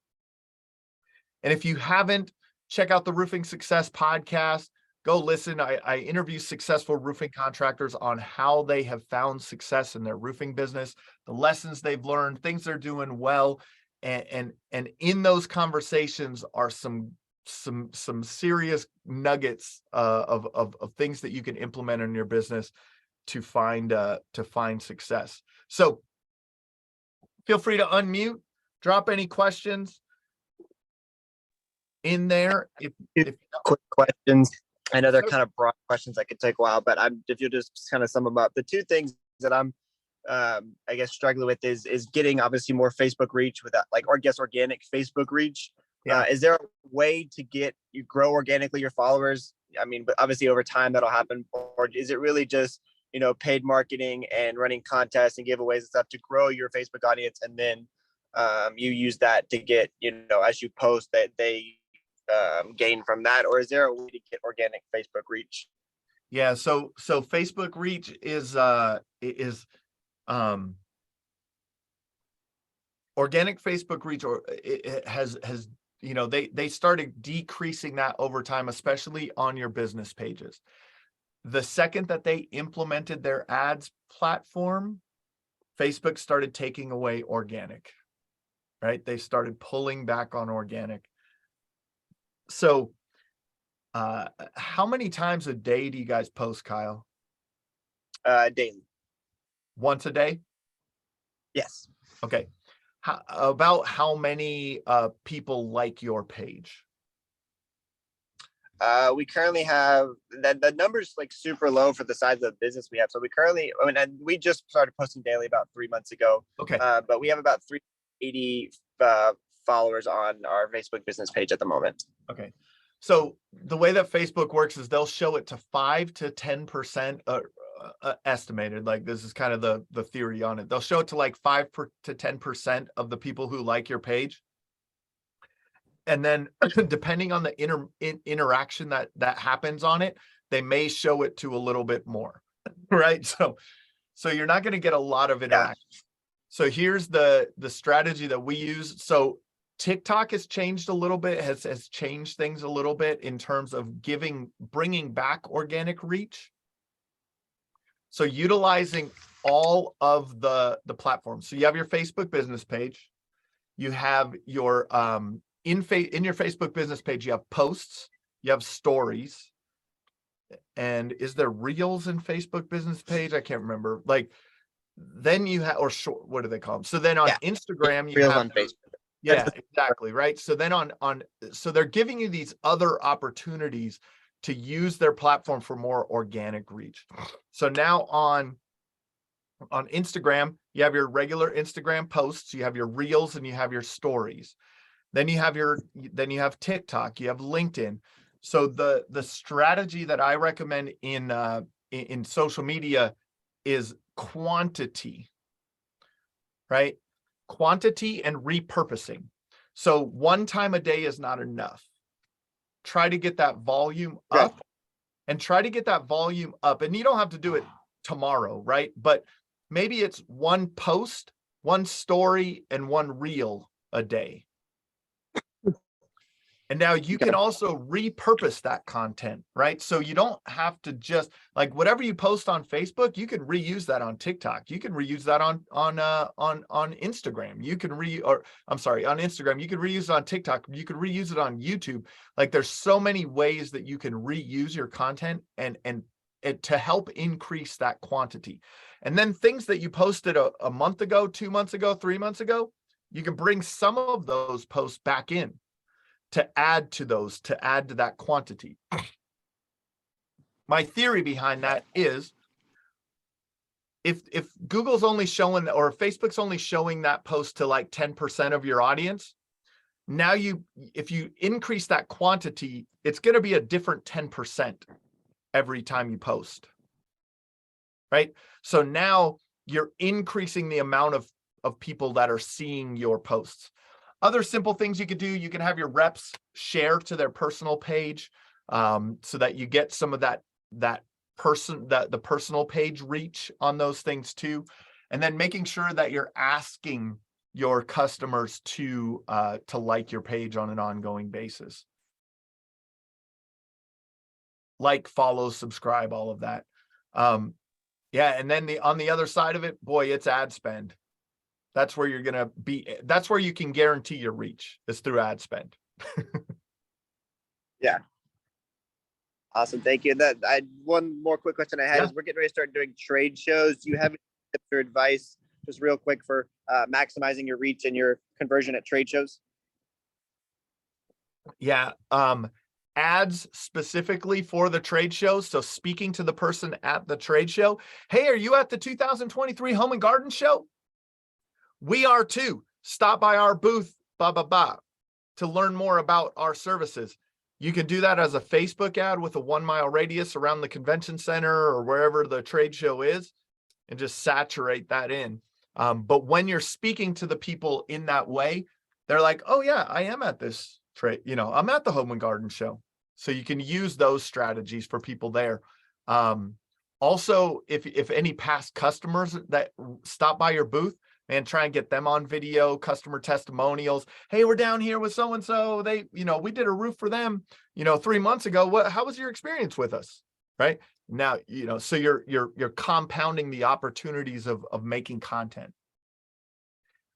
And if you haven't, check out the Roofing Success podcast. Go listen. I interview successful roofing contractors on how they have found success in their roofing business, the lessons they've learned, things they're doing well. And in those conversations are some serious nuggets of things that you can implement in your business to find success. So feel free to unmute, drop any questions in there. If quick questions. I know they're kind of broad questions that could take a while, but if you'll just kind of sum them up. The 2 things that I'm I guess struggling with is getting obviously more Facebook reach with that, like, or I guess organic Facebook reach. Yeah. Is there a way to you grow organically your followers? I mean, but obviously over time that'll happen, or is it really just, paid marketing and running contests and giveaways and stuff to grow your Facebook audience, and then you use that to get, as you post, that they gain from that? Or is there a way to get organic Facebook reach? Yeah, so Facebook reach is organic Facebook reach, or it has they started decreasing that over time, especially on your business pages. The second that they implemented their ads platform, Facebook started taking away organic, right? They started pulling back on organic. So how many times a day do you guys post, Kyle? Daily. Once a day? Yes. Okay. About how many people like your page? We currently have the numbers like super low for the size of the business we have. So we currently, and we just started posting daily about 3 months ago. Okay. But we have about 380 followers on our Facebook business page at the moment. Okay. So the way that Facebook works is they'll show it to 5 to 10% estimated. Like, this is kind of the theory on it. They'll show it to like 5 to 10% of the people who like your page. And then depending on the interaction that happens on it, they may show it to a little bit more, right? So you're not going to get a lot of interaction. Yeah. So here's the strategy that we use. So TikTok has changed a little bit, has changed things a little bit in terms of bringing back organic reach. So utilizing all of the platforms. So you have your Facebook business page, you have your in your Facebook business page, you have posts, you have stories, and is there reels in Facebook business page? I can't remember. Like, then you have, or short, what do they call them? So then on Instagram, you reels have on Facebook. Yeah, exactly. Right. So then so they're giving you these other opportunities to use their platform for more organic reach. So now on Instagram, you have your regular Instagram posts, you have your reels, and you have your stories. Then you have TikTok, you have LinkedIn. So the strategy that I recommend in social media is quantity, right? Quantity and repurposing. So one time a day is not enough. Try to get that volume up, and try to get that volume up. And you don't have to do it tomorrow, right? But maybe it's one post, one story, and one reel a day. And now you can also repurpose that content, right? So you don't have to just, like, whatever you post on Facebook, you can reuse that on TikTok. You can reuse that on Instagram. You can on Instagram. You can reuse it on TikTok. You can reuse it on YouTube. Like, there's so many ways that you can reuse your content and to help increase that quantity. And then things that you posted a month ago, 2 months ago, 3 months ago, you can bring some of those posts back in to add to that quantity. My theory behind that is if Google's only showing, or Facebook's only showing that post to like 10% of your audience, now if you increase that quantity, it's going to be a different 10% every time you post, right? So now you're increasing the amount of people that are seeing your posts. Other simple things you could do, you can have your reps share to their personal page, so that you get some of the personal page reach on those things too. And then making sure that you're asking your customers to like your page on an ongoing basis. Like, follow, subscribe, all of that. Yeah, and then on the other side of it, boy, it's ad spend. That's where you're going to be. That's where you can guarantee your reach, is through ad spend. Yeah. Awesome. Thank you. One more quick question I had is, we're getting ready to start doing trade shows. Do you have any tips or advice, just real quick, for maximizing your reach and your conversion at trade shows? Yeah. ads specifically for the trade shows. So speaking to the person at the trade show, hey, are you at the 2023 Home and Garden Show? We are too. Stop by our booth, blah, blah, blah, to learn more about our services. You can do that as a Facebook ad with a 1 mile radius around the convention center or wherever the trade show is, and just saturate that in. But when you're speaking to the people in that way, they're like, oh yeah, I am at this trade, I'm at the Home and Garden Show. So you can use those strategies for people there. Also, if any past customers that stop by your booth, and try and get them on video, customer testimonials. Hey, we're down here with so-and-so. They, we did a roof for them, 3 months ago. How was your experience with us? Right now, so you're compounding the opportunities of making content.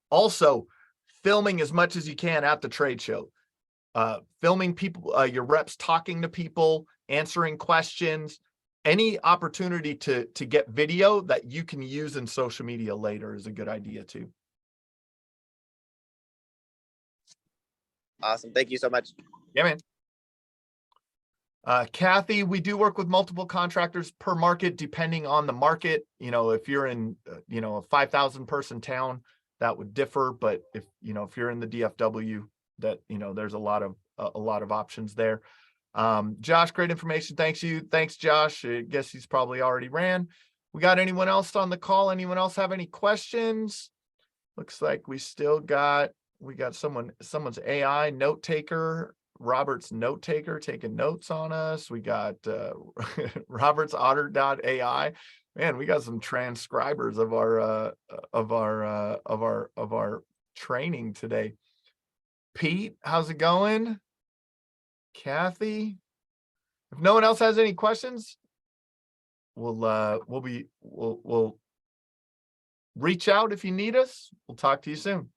Also, filming as much as you can at the trade show, filming people, your reps talking to people, answering questions. Any opportunity to get video that you can use in social media later is a good idea too. Awesome. Thank you so much. Yeah, man. Kathy, we do work with multiple contractors per market, depending on the market. If you're in, a 5,000 person town, that would differ. But if you're in the DFW, that, there's a lot of options there. Josh, great information. Thanks, Josh. I guess he's probably already ran. We got anyone else on the call? Anyone else have any questions? Looks like we got someone's AI note taker, Robert's note taker taking notes on us. We got Robert's otter.ai. Man, we got some transcribers of our training today. Pete, how's it going? Kathy, if no one else has any questions, we'll reach out if you need us. We'll talk to you soon.